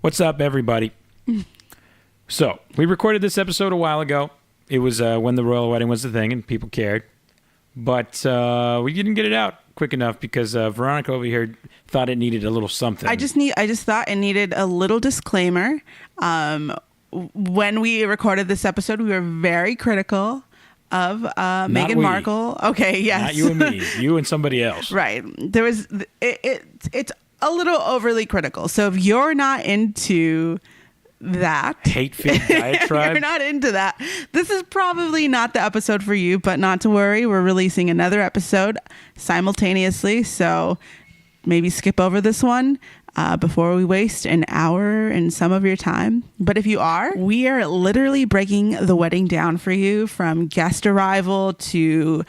What's up, everybody? So, we recorded this episode a while ago. It was when the royal wedding was the thing and people cared. But we didn't get it out quick enough because Veronica over here thought it needed a little something. I just thought it needed a little disclaimer. When we recorded this episode, we were very critical of Meghan Markle. Okay, yes. Not you and me. You and somebody else. Right. There was it's a little overly critical. So if you're not into that hate-filled diatribe, you're not into that, this is probably not the episode for you. But not to worry, we're releasing another episode simultaneously, so maybe skip over this one before we waste an hour and some of your time. But if you are, we are literally breaking the wedding down for you, from guest arrival to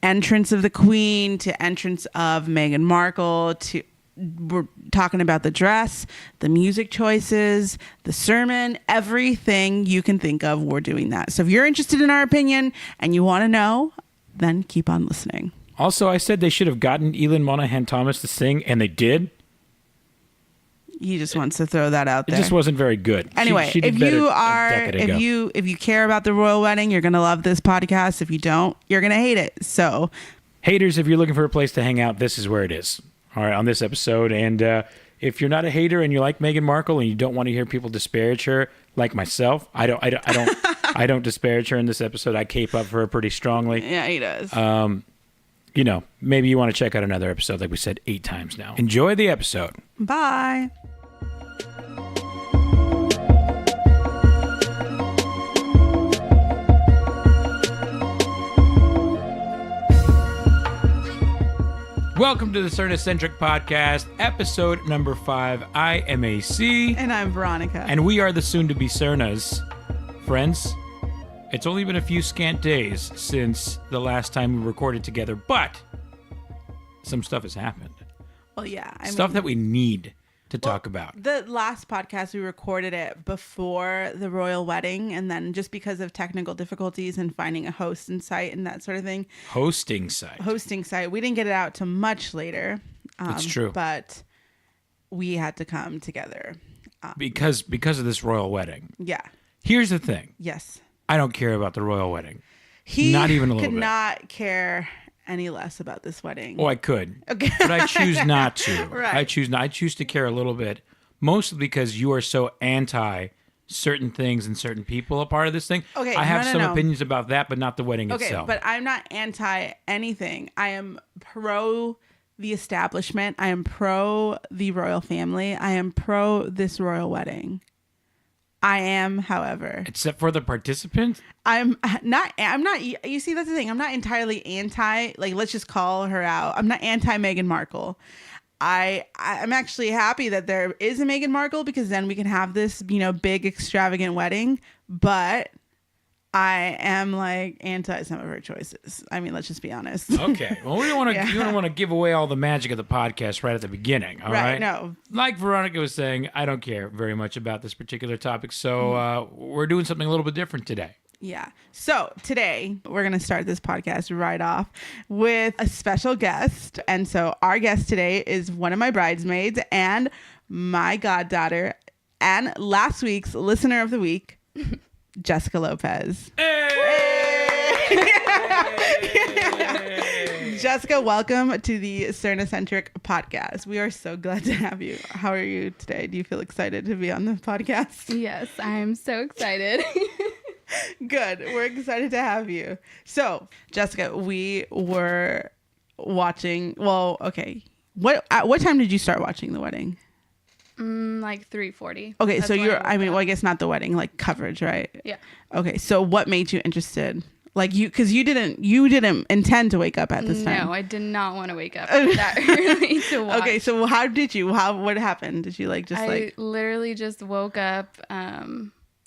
entrance of the Queen to entrance of Meghan Markle. We're talking about the dress, the music choices, the sermon, everything you can think of, we're doing that. So if you're interested in our opinion and you want to know, then keep on listening. Also, I said they should have gotten Elin Monahan Thomas to sing, and they did. He just wants to throw that out there. It just wasn't very good. Anyway, she did if you care about the royal wedding, you're gonna love this podcast. If you don't, you're gonna hate it. So, haters, if you're looking for a place to hang out, this is where it is. All right, on this episode. And if you're not a hater and you like Meghan Markle and you don't want to hear people disparage her, like myself, I don't disparage her in this episode. I cape up for her pretty strongly. Yeah, he does. Maybe you want to check out another episode, like we said 8 times now. Enjoy the episode. Bye. Welcome to the Cerna-Centric Podcast, episode number 5. I am AC. And I'm Veronica. And we are the soon-to-be Cernas. Friends, it's only been a few scant days since the last time we recorded together, but some stuff has happened. Well, yeah. Stuff that we need to talk about. The last podcast, we recorded it before the royal wedding, and then just because of technical difficulties and finding a hosting site and that sort of thing. Hosting site. We didn't get it out till much later. That's true. But we had to come together. Because of this royal wedding. Yeah. Here's the thing. Yes. I don't care about the royal wedding. Not even a little bit. Could not care any less about this wedding. Oh, I could. Okay. But I choose not to. Right. I choose to care a little bit, mostly because you are so anti certain things and certain people a part of this thing. Okay. I have some opinions about that, but not the wedding itself. Okay, but I'm not anti anything. I am pro the establishment. I am pro the royal family. I am pro this royal wedding. I am, however, except for the participants, I'm not, you see, that's the thing. I'm not entirely anti, like, let's just call her out. I'm not anti Meghan Markle. I'm actually happy that there is a Meghan Markle, because then we can have this, big extravagant wedding, but I am like anti some of her choices. I mean, let's just be honest. Okay. Well, we don't want to. You don't want to give away all the magic of the podcast right at the beginning. All right. No. Like Veronica was saying, I don't care very much about this particular topic, so we're doing something a little bit different today. Yeah. So today we're going to start this podcast right off with a special guest. And so our guest today is one of my bridesmaids and my goddaughter and last week's listener of the week, Jessica Lopez. Hey! Jessica, welcome to the Cerna-Centric Podcast. We are so glad to have you. How are you today? Do you feel excited to be on the podcast? Yes, I'm so excited. Good. We're excited to have you. So, Jessica, we were watching. Well, okay. At what time did you start watching the wedding? Like 3:40. Okay, that's so I guess not the wedding, like coverage, right? Yeah. Okay, so what made you interested? Like because you didn't intend to wake up at this time. No, I did not want to wake up that early to watch. Okay, so how did you? What happened? Did you I literally just woke up.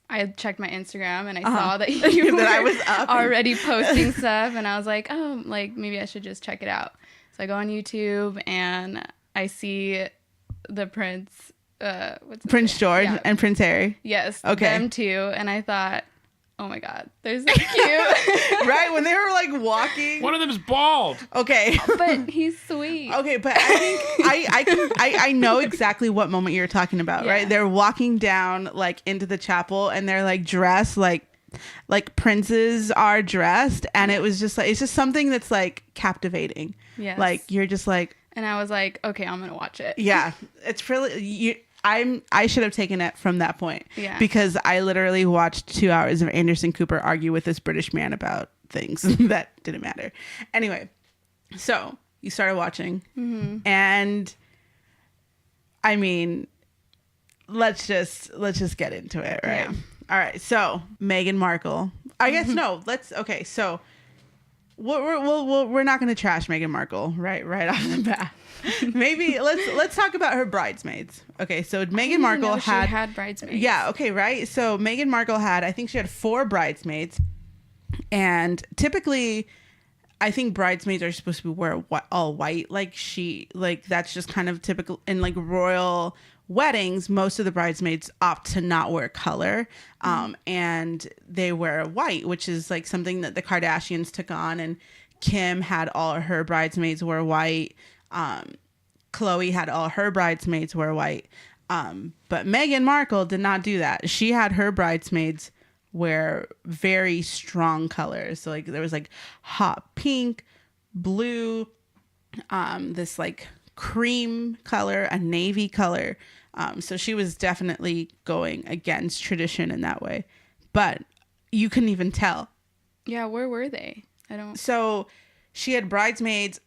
I checked my Instagram and I saw that you that I was up already posting stuff, and I was like, oh, like maybe I should just check it out. So I go on YouTube and I see the Prince George and Prince Harry. Yes. Okay. Them two, and I thought, oh my God, they're so cute. Right? When they were like walking. One of them is bald. Okay. But he's sweet. Okay, but I think I know exactly what moment you're talking about, right? Yeah. They're walking down like into the chapel and they're like dressed like princes are dressed, and it was just like, it's just something that's like captivating. Yes. Like you're just like, And I was like, okay, I'm gonna watch it. yeah, it's really I should have taken it from that point. Yeah. Because I literally watched 2 hours of Anderson Cooper argue with this British man about things that didn't matter. Anyway, so you started watching, and I mean, let's just get into it, right? Yeah. All right. So Meghan Markle. I guess no. Okay. So we're not going to trash Meghan Markle right off the bat. Maybe let's talk about her bridesmaids. Okay, so Meghan Markle she had bridesmaids. Yeah, okay, right. So Meghan Markle had, I think she had 4 bridesmaids, and typically, I think bridesmaids are supposed to wear all white. Like that's just kind of typical in like royal weddings. Most of the bridesmaids opt to not wear color, and they wear white, which is like something that the Kardashians took on. And Kim had all her bridesmaids wear white. Khloe had all her bridesmaids wear white. But Meghan Markle did not do that. She had her bridesmaids wear very strong colors. So like there was like hot pink, blue, this like cream color, a navy color. So she was definitely going against tradition in that way. But you couldn't even tell. Yeah, where were they? I don't. So she had bridesmaids,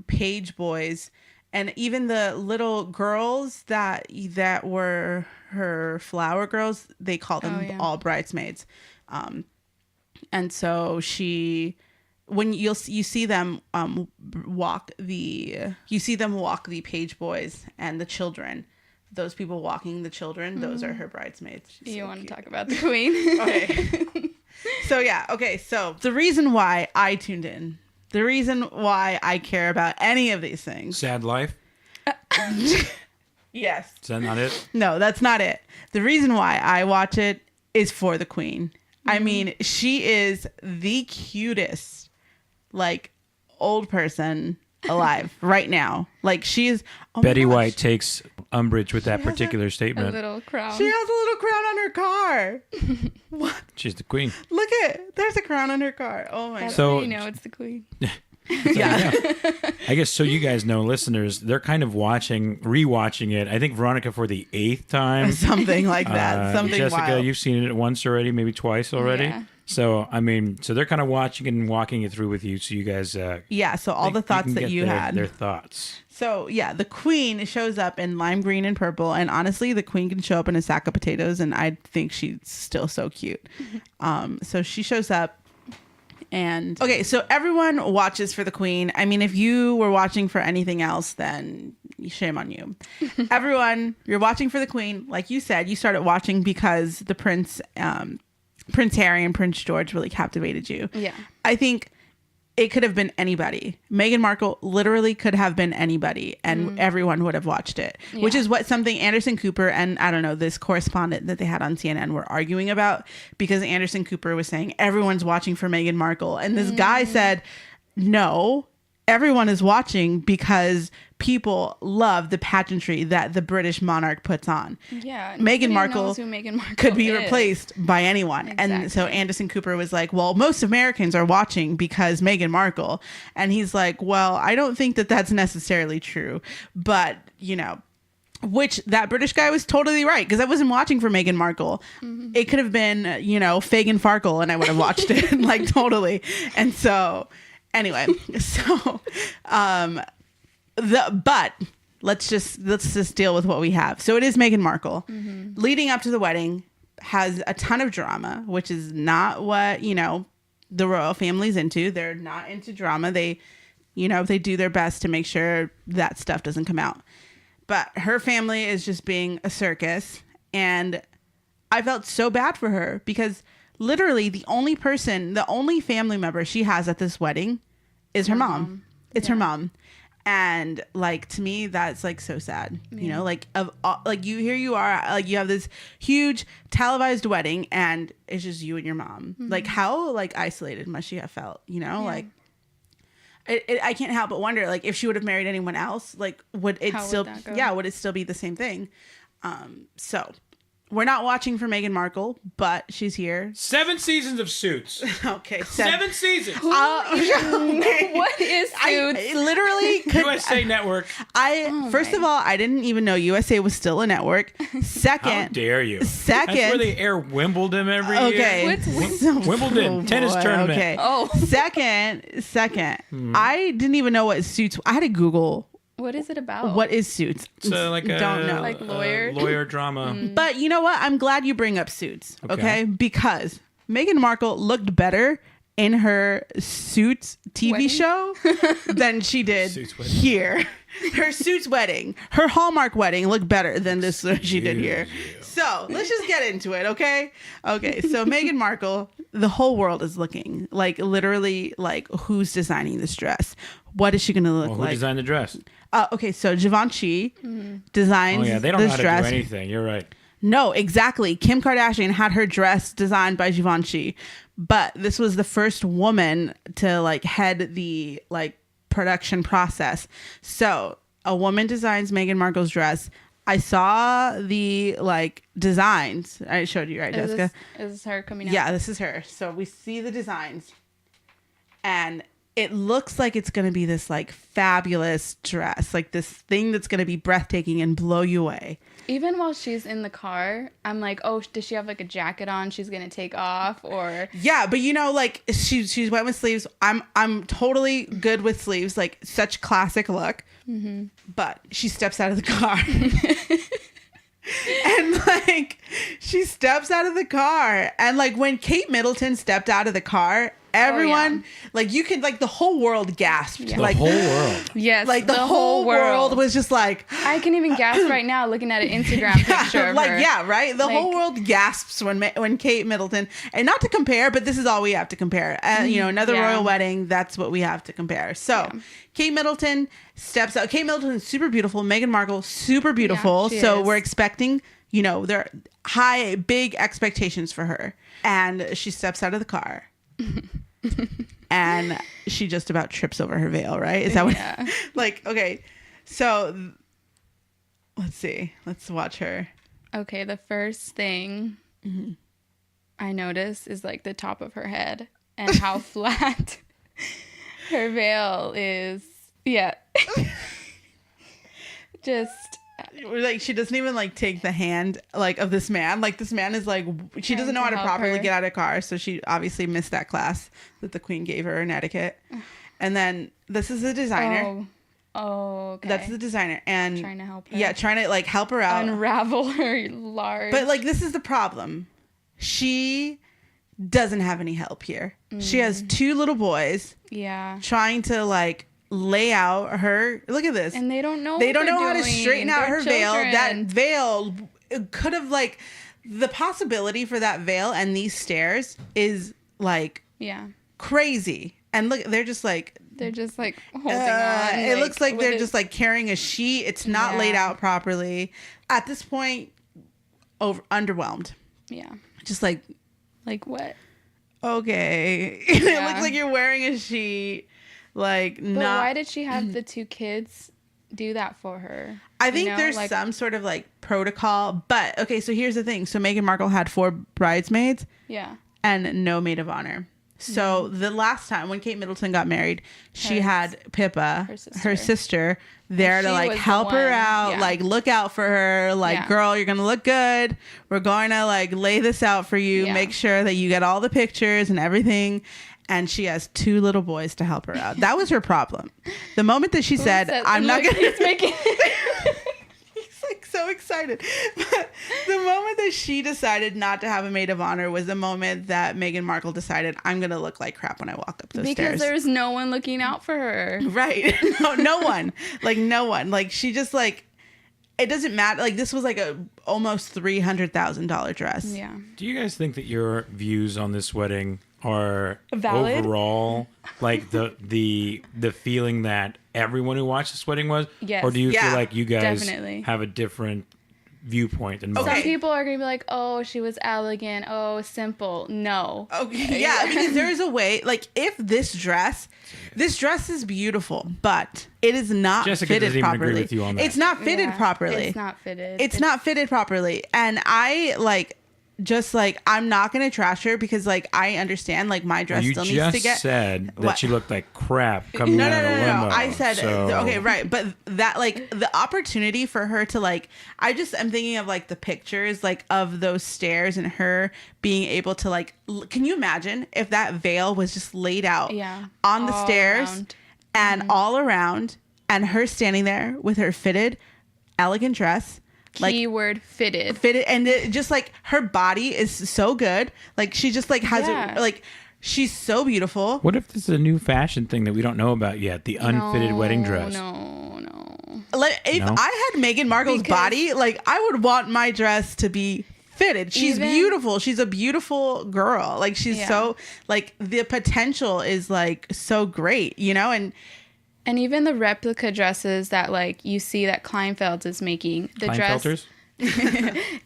page boys, and even the little girls that were her flower girls, they called them all bridesmaids. And so when you see them walk the page boys and the children, those people walking the children, those are her bridesmaids. You want to talk about the queen? Okay. So yeah, okay. So the reason why I tuned in, the reason why I care about any of these things. Sad life. Yes. Is that not it? No, that's not it. The reason why I watch it is for the queen. I mean, she is the cutest, like, old person alive right now. Like, she is. Oh Betty White takes umbrage with that particular A statement. little crown. She has a little crown on her car. What? She's the queen. Look there's a crown on her car. Oh my That's god. So- how you know it's the queen. Yeah. I guess so you guys know, listeners, they're kind of rewatching it. I think Veronica for the 8th time. Something like that. Something Jessica, wild. you've seen it once already, maybe twice already. Yeah. So, I mean, so they're kind of watching and walking it through with you. So you guys, Yeah, so all the thoughts can that get you had. their thoughts. So yeah, the queen shows up in lime green and purple, and honestly, the queen can show up in a sack of potatoes, and I think she's still so cute. So she shows up, and okay, so everyone watches for the queen. I mean, if you were watching for anything else, then shame on you. Everyone, you're watching for the queen. Like you said, you started watching because the Prince Harry and Prince George really captivated you. Yeah. I think it could have been anybody. Meghan Markle literally could have been anybody, and everyone would have watched it, which is what something Anderson Cooper and I don't know, this correspondent that they had on CNN were arguing about, because Anderson Cooper was saying everyone's watching for Meghan Markle. And this guy said, no, everyone is watching because people love the pageantry that the British monarch puts on. Yeah. Meghan nobody Markle knows who Meghan Markle could be is. replaced by anyone. And so Exactly. Anderson Cooper was like, well, most Americans are watching because Meghan Markle. And he's like, well, I don't think that that's necessarily true. But, you know, which that British guy was totally right, because I wasn't watching for Meghan Markle. It could have been, you know, Fagin Farkle, and I would have watched it like totally. And so anyway, so but let's just deal with what we have. So it is Meghan Markle. Leading up to the wedding has a ton of drama, which is not what, you know, the royal family's into. They're not into drama. They, you know, they do their best to make sure that stuff doesn't come out. But her family is just being a circus, and I felt so bad for her, because literally the only family member she has at this wedding is her mom. It's her mom. And like, to me, that's like so sad, you know, like like you are, like you have this huge televised wedding and it's just you and your mom. Like how like isolated must she have felt, you know, like I can't help but wonder, like if she would have married anyone else, like would it would it still be the same thing? So we're not watching for Meghan Markle, but she's here. 7 seasons of Suits. Okay. 7 seasons. Okay. What is Suits? I literally could. USA Network. First of all, I didn't even know USA was still a network. Second, How dare you? Second, that's where they air Wimbledon every year. What's Wimbledon tennis tournament. Okay. Oh. Second, I didn't even know what Suits. I had to Google. What is it about? What is Suits? So like a don't know. Like lawyer? lawyer drama. But you know what? I'm glad you bring up Suits. Okay, because Meghan Markle looked better in her Suits TV Wedding? show than she did Suits wedding. here. Her Suits wedding, her Hallmark wedding looked better than this one she did here. So let's just get into it, okay? Okay, so Meghan Markle, the whole world is looking, like literally, like who's designing this dress? What is she going to look Who like? designed the dress? Okay, so Givenchy designs Oh yeah, they don't know this how to dress. do anything. You're right. No, exactly. Kim Kardashian had her dress designed by Givenchy, but this was the first woman to like head the like production process. So a woman designs Meghan Markle's dress. I saw the like designs. I showed you, right, Jessica? Is this her coming out? Yeah, this is her. So we see the designs, and it looks like it's going to be this like fabulous dress, like this thing that's going to be breathtaking and blow you away. Even while she's in the car, I'm like, oh, does she have like a jacket on she's gonna take off? Or Yeah, but you know, like she's went with sleeves. I'm totally good with sleeves, like such classic look. But she steps out of the car. And like she steps out of the car, and like when Kate Middleton stepped out of the car, everyone like you could like the whole world gasped. Yeah. The Like whole world. yes, like the whole world was just like I can even gasp right now looking at an Instagram picture of like her. yeah, right. The Like- whole world gasps when Kate Middleton, and not to compare, but this is all we have to compare. You know, another Yeah. royal wedding. That's what we have to compare. So Kate Middleton steps out. Kate Middleton is super beautiful. Meghan Markle super beautiful. she So is. we're expecting. You know, there are big expectations for her, and she steps out of the car. And she just about trips over her veil, right? Is that what? Yeah. Like, okay, so let's see. Let's watch her. Okay, the first thing I notice is like the top of her head and how flat her veil is. Yeah. Just Like she doesn't even like take the hand like of this man. Like this man is like she doesn't know how to help properly her. get out of a car, so she obviously missed that class that the queen gave her in etiquette. And then this is the designer. Oh, okay. That's the designer, and Trying to help her. Yeah, trying to like help her out. Unravel her large. But like this is the problem. She doesn't have any help here. She has 2 little boys yeah. trying to like lay out her. Look at this. And they don't know. They what don't they're know how to doing. straighten out They're her veil. That children. veil could have like the possibility for that veil and these stairs is like Yeah. crazy. And look, they're just like They're just like holding on. it looks like with they're it- just like carrying a sheet. It's not laid Yeah. out properly. At this point, underwhelmed. Yeah. Just like Like what? okay, it Yeah. looks like you're wearing a sheet. Like But not. why did she have the 2 kids do that for her? I You think know, there's like- some sort of like protocol, but okay. So here's the thing. So Meghan Markle had 4 bridesmaids Yeah. and no maid of honor. So the last time when Kate Middleton got married, she Her- had Pippa, her sister. there to She like was the help her one, out, yeah. like look out for her, like Yeah. girl, you're gonna look good. We're going to like lay this out for you, Yeah. make sure that you get all the pictures and everything. And she has 2 little boys to help her out. That was her problem. The moment that she said, "I'm not gonna," He's making. he's like so excited. But the moment that she decided not to have a maid of honor was the moment that Meghan Markle decided, I'm gonna look like crap when I walk up those Because stairs. there's no one looking out for her. Right. No one. Like no one. Like she just like it doesn't matter. Like this was like a almost $300,000 dress. Yeah. Do you guys think that your views on this wedding are Valid? overall like the feeling that everyone who watched this wedding was? Yes. Or do you Yeah, feel like you guys definitely. have a different viewpoint than most? Some people are gonna be like, "Oh, she was elegant. Oh, simple." No. Okay, yeah, because there is a way. Like, if this dress is beautiful, but it is not Jessica fitted doesn't even agree properly. with you on that. It's not fitted Yeah, properly. It's not fitted. It's not fitted properly, and I like. Just like, I'm not gonna trash her because like I understand like my dress You still just needs to get. said that What? she looked like crap coming No, out no, of the no, no, limo. no. I said so- okay, right, but that like the opportunity for her to like, I'm thinking of like the pictures like of those stairs and her being able to like. Can you imagine if that veil was just laid out on the all stairs around. and all around, and her standing there with her fitted, elegant dress. Like Keyword fitted. and it just like her body is so good, like she just like has Yeah. like she's so beautiful. What if this is a new fashion thing that we don't know about yet? The unfitted wedding dress. No. Like if No? I had Meghan Markle's Because- body, like I would want my dress to be fitted. She's Even- beautiful. She's a beautiful girl. Like she's Yeah. so like the potential is like so great, you know? And even the replica dresses that like you see that Kleinfelds is making, the dress Kleinfelters?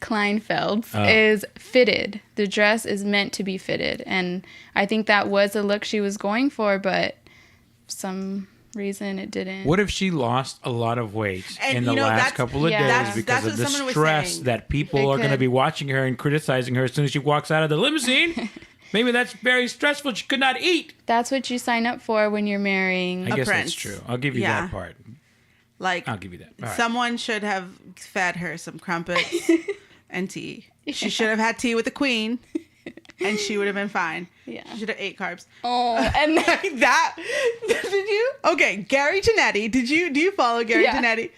Kleinfelds Oh. is fitted. The dress is meant to be fitted, and I think that was the look she was going for, but for some reason it didn't. What if she lost a lot of weight And, in the you know, last that's- couple of yeah. days That's because what of the someone was stress saying. that people They are going to could- be watching her and criticizing her as soon as she walks out of the limousine? Maybe that's very stressful. She could not eat. That's what you sign up for when you're marrying. I guess prince. that's true. I'll give you Yeah. that part. Like I'll give you that. All right. someone should have fed her some crumpets and tea. She should have had tea with the queen, and she would have been fine. Yeah. She should have ate carbs. Oh, and then, Like that. Did you? Okay, Gary Janetti. Do you follow Gary Yeah. Janetti?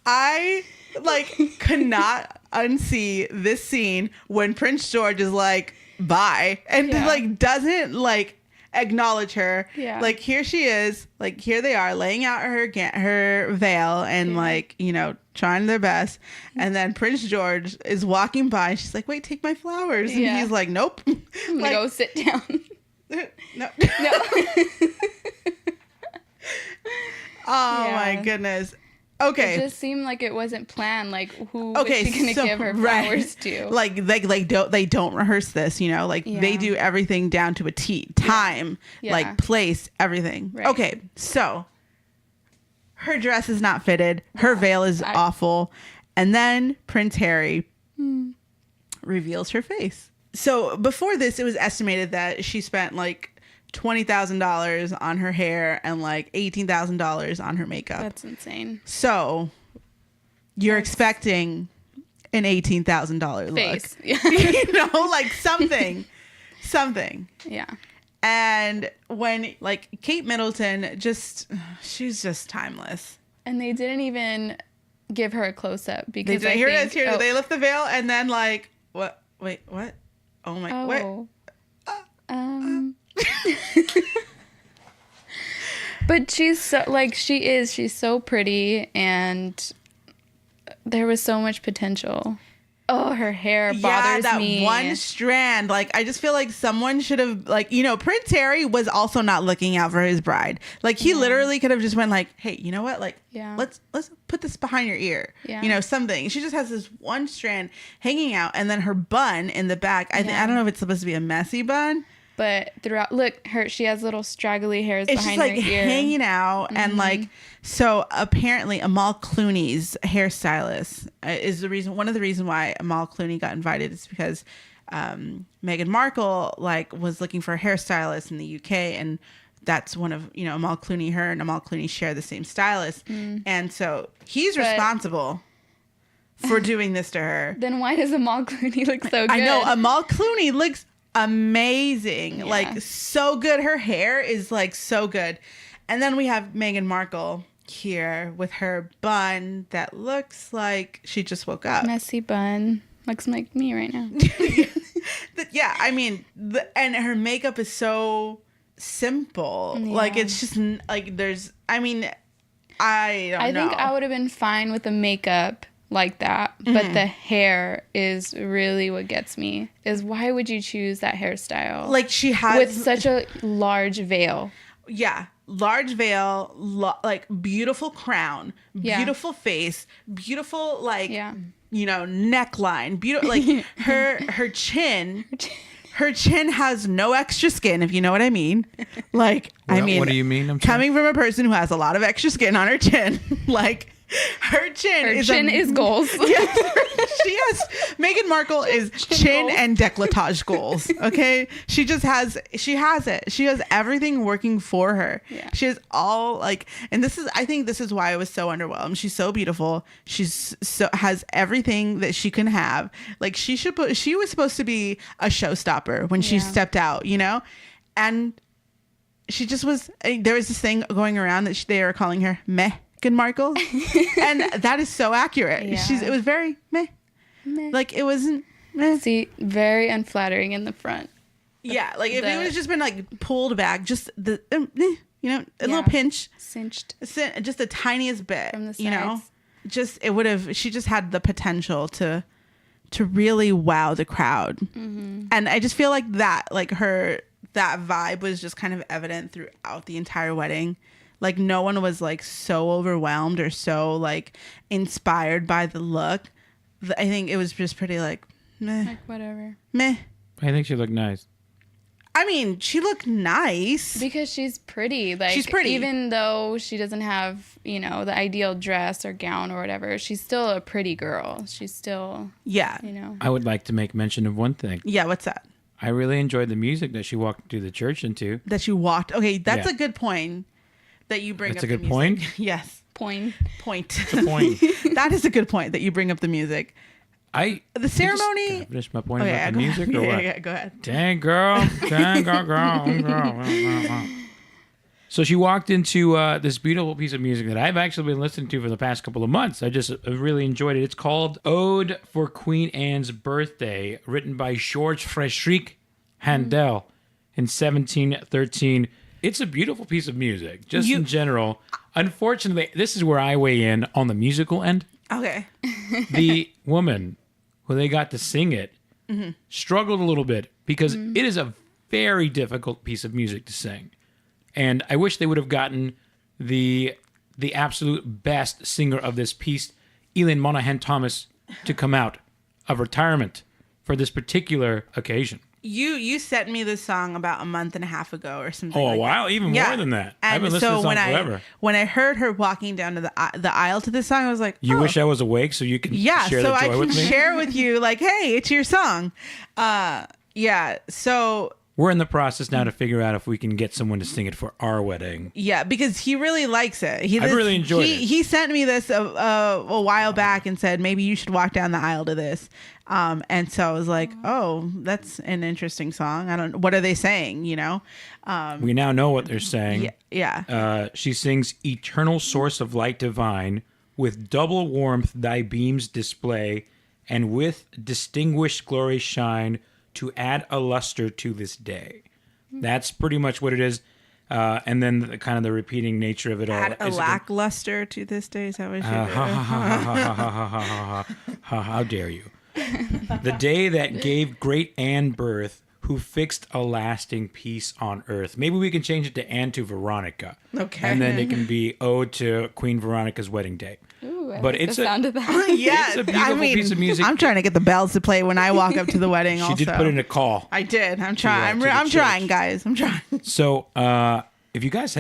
I like could not unsee this scene when Prince George is like, bye, and Yeah. like doesn't like acknowledge her. Yeah. Like here she is, like here they are laying out her veil and like, you know, trying their best. And then Prince George is walking by and she's like, wait, take my flowers. And Yeah. he's like, nope. I'm gonna Like, go sit down. no. No. Oh Yeah. my goodness. Okay. It just seemed like it wasn't planned. Like, who Okay, was she gonna so- give her right. flowers to? Like they don't rehearse this, you know, like they Yeah. do everything down to a T. Time, Yeah. like place, everything. Right. Okay, so her dress is not fitted. Her veil is I- awful. And then Prince Harry reveals her face. So before this, it was estimated that she spent like $20,000 on her hair and like $18,000 on her makeup. That's insane. So you're expecting an $18,000 look. Face. Yeah. You know, like something. Yeah. And when like Kate Middleton she's just timeless. And they didn't even give her a close up They because did, I here it think, is, here oh, they lift the veil and then like what wait, what? Oh my what? oh. But she's so like she's so pretty, and there was so much potential. Oh, her hair bothers that me. one strand. Like, I just feel like someone should have, like, you know, Prince Harry was also not looking out for his bride. Like, he literally could have just went like, hey, you know what? Like, Yeah. let's put this behind your ear. Yeah. You know, something. She just has this one strand hanging out, and then her bun in the back. I Yeah. don't know if it's supposed to be a messy bun. But throughout, look, she has little straggly hairs It's just behind like her ear. hanging out, and like, so apparently Amal Clooney's hairstylist is one of the reasons why Amal Clooney got invited is because Meghan Markle like was looking for a hairstylist in the UK, and that's one of, you know, Amal Clooney, her and Amal Clooney share the same stylist, and so he's responsible for doing this to her. Then why does Amal Clooney look so good? I know Amal Clooney looks amazing, Yeah. like so good. Her hair is like so good. And then we have Meghan Markle here with her bun that looks like she just woke up. Messy bun. Looks like me right now. Yeah, I mean, and her makeup is so simple. Like Yeah. it's just like there's. I mean, I don't know. I think I would have been fine with the makeup like that, but the hair is really what gets me. Is why would you choose that hairstyle like she has with such a large veil? Yeah, large veil, like beautiful crown, Yeah. beautiful face, beautiful like Yeah. neckline, beautiful like her chin. Her chin has no extra skin, if you know what I mean. Like, What do you mean? I'm sorry. coming from a person who has a lot of extra skin on her chin, like her chin is goals. Yes, she has. Meghan Markle is chin goals. and décolletage goals. Okay, she has it. She has everything working for her. Yeah. She has all like, and I think this is why I was so underwhelmed. She's so beautiful. Has everything that she can have. Like she was supposed to be a showstopper when she Yeah. stepped out, and she just was. There was this thing going around that they are calling her Meghan Markle, and that is so accurate. Yeah. It was very meh. Meh. Like it wasn't meh. See, very unflattering in the front. Yeah, like if it the- would have just been like pulled back, just the a little Yeah. pinch, Cinched. just the tiniest bit, From the just sides. it would have. She just had the potential to really wow the crowd, Mm-hmm. and I just feel like that vibe was just kind of evident throughout the entire wedding. Like no one was like so overwhelmed or so like inspired by the look. I think it was just pretty like meh, Like, whatever. meh. I think she looked nice. I mean, she looked nice. Because she's pretty. Like, She's pretty. Even though she doesn't have, the ideal dress or gown or whatever, she's still a pretty girl. She's still, Yeah. I would like to make mention of one thing. Yeah, what's that? I really enjoyed the music that she walked to the church into. That you walked. Okay, that's Yeah. a good point that you bring That's up a the good music. point? Yes. point. Point. Point. That is a good point that you bring up the music. The ceremony. Can I finish my point Okay, about the go music ahead. or Yeah, what? yeah, go ahead. Dang girl, girl. So she walked into this beautiful piece of music that I've actually been listening to for the past couple of months. I just really enjoyed it. It's called Ode for Queen Anne's Birthday, written by George Friedrich Handel in 1713. It's a beautiful piece of music, just in general. Unfortunately, this is where I weigh in on the musical end. Okay. The woman who they got to sing it struggled a little bit because it is a very difficult piece of music to sing. And I wish they would have gotten the absolute best singer of this piece, Eileen Monaghan Thomas, to come out of retirement for this particular occasion. You sent me this song about a month and a half ago or something. Oh, like wow, that. even more than that. I've And been listening to this song forever. when I heard her walking down to the aisle to this song, I was like, You oh. wish I was awake so you can share so the I joy can with me? share with you, like, hey, it's your song. So We're in the process now to figure out if we can get someone to sing it for our wedding. yeah, because he really likes it. I've really enjoyed it. He sent me this a while back and said maybe you should walk down the aisle to this. And so I was like, oh, that's an interesting song. What are they saying? We now know what they're saying. Yeah. She sings Eternal Source of Light Divine, with double warmth thy beams display, and with distinguished glory shine, to add a luster to this day. That's pretty much what it is. And then the repeating nature of it all. Add a is lackluster to this day. Is that what how dare you? The day that gave great Anne birth, who fixed a lasting peace on earth. Maybe we can change it to Anne to Veronica. Okay. And then it can be Ode to Queen Veronica's wedding day. Ooh, I But like it's the a- sound of that. Yeah, It's a beautiful piece of music. I'm trying to get the bells to play when I walk up to the wedding. She also, did put in a call. I did. I'm trying. to the I'm trying, church. guys. I'm trying. So, if you guys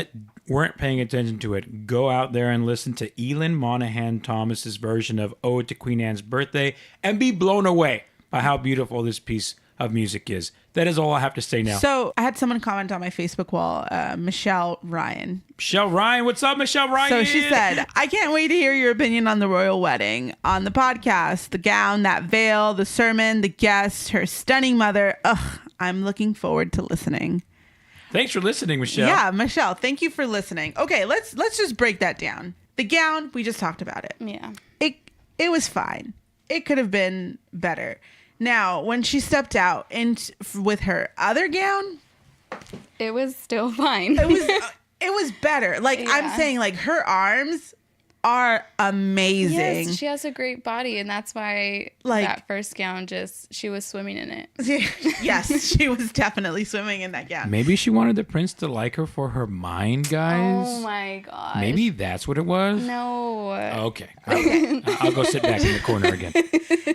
weren't paying attention to it, go out there and listen to Eileen Monaghan Thomas's version of Ode to Queen Anne's Birthday and be blown away by how beautiful this piece of music is. That is all I have to say now. So I had someone comment on my Facebook wall, Michelle Ryan. Michelle Ryan, what's up, Michelle Ryan? So she said, I can't wait to hear your opinion on the royal wedding, on the podcast, the gown, that veil, the sermon, the guests, her stunning mother. Ugh, I'm looking forward to listening. Thanks for listening, Michelle. Yeah, Michelle, thank you for listening. Okay, let's just break that down. The gown, we just talked about it. Yeah. It was fine. It could have been better. Now, when she stepped out with her other gown, It was still fine. it was better. Like I'm Yeah. saying, like her arms are amazing. Yes, she has a great body, and that's why Like- that first gown she was swimming in it. Yes, she was definitely swimming in that gown. Maybe she wanted the prince to like her for her mind, guys. Oh my gosh. Maybe that's what it was. No. Okay. I'll go sit back in the corner again.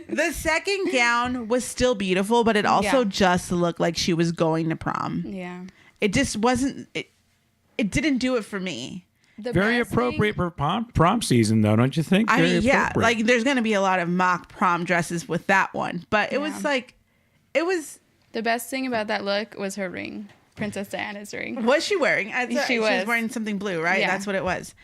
The second gown was still beautiful, but it also Yeah. just looked like she was going to prom. Yeah. It just wasn't. It didn't do it for me. The Very best appropriate thing- for prom season, though, don't you think? I Very mean, yeah, appropriate. like there's gonna be a lot of mock prom dresses with that one, but it was Yeah. like, it was. The best thing about that look was her ring, Princess Diana's ring. Was she wearing? She was was. wearing something blue, right? Yeah. That's what it was.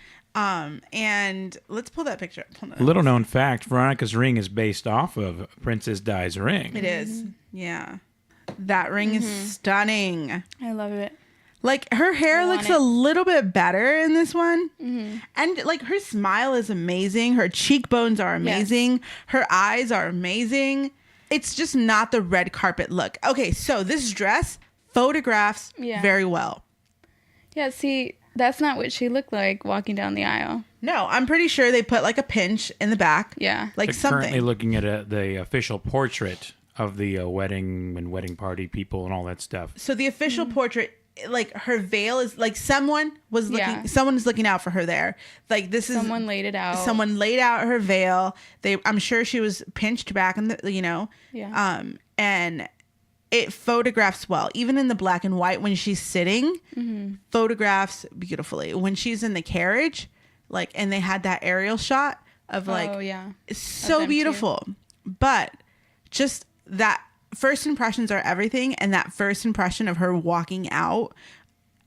And let's pull that picture up. Hold on. Little known fact: Veronica's ring is based off of Princess Di's ring. It is. Yeah. That ring is stunning. I love it. Like her hair I want looks it. a little bit better in this one. And like her smile is amazing. Her cheekbones are amazing. Her eyes are amazing. It's just not the red carpet look. Okay, so this dress photographs Yeah. very well. Yeah, see, that's not what she looked like walking down the aisle. No, I'm pretty sure they put like a pinch in the back. Yeah. Like They're something. currently looking at the official portrait of the wedding and wedding party people and all that stuff. So the official portrait, like her veil is like someone was looking. Yeah. Someone is looking out for her there. Like this is Someone laid it out. Someone laid out her veil. I'm sure she was pinched back in the, Yeah. and it photographs well, even in the black and white when she's sitting, photographs beautifully. When she's in the carriage, like, and they had that aerial shot of like, oh, yeah. it's so them too. beautiful. But just that first impressions are everything, and that first impression of her walking out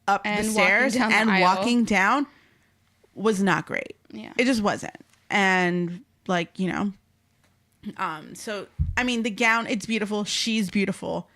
up And the walking stairs down the and aisle. walking down was not great. Yeah. It just wasn't. And like, so I mean the gown, it's beautiful. She's beautiful.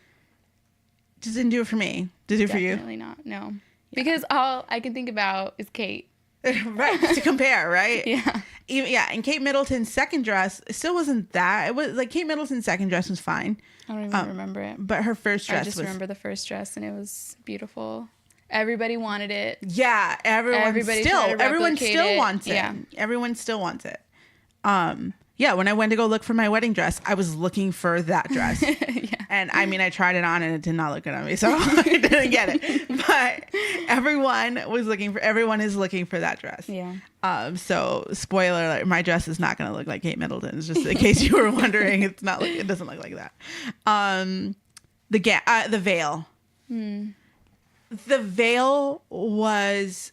Just didn't do it for me. Did it do it Definitely not. No. Because all I can think about is Kate. for you? Right. To compare, right? Yeah. Even, yeah. And Kate Middleton's second dress, it still wasn't that. It was like Kate Middleton's second dress was fine. I don't even remember it. But her first dress I just was remember the first dress, and it was beautiful. Everybody wanted it. yeah, Everybody tried to everyone replicate still it. wants it. Yeah. Everyone still wants it. Yeah, when I went to go look for my wedding dress, I was looking for that dress. And I mean, I tried it on and it did not look good on me, so I didn't get it. But everyone is looking for that dress. Yeah. So spoiler alert, my dress is not going to look like Kate Middleton's, just in case you were wondering. It doesn't look like that. The veil. The veil was,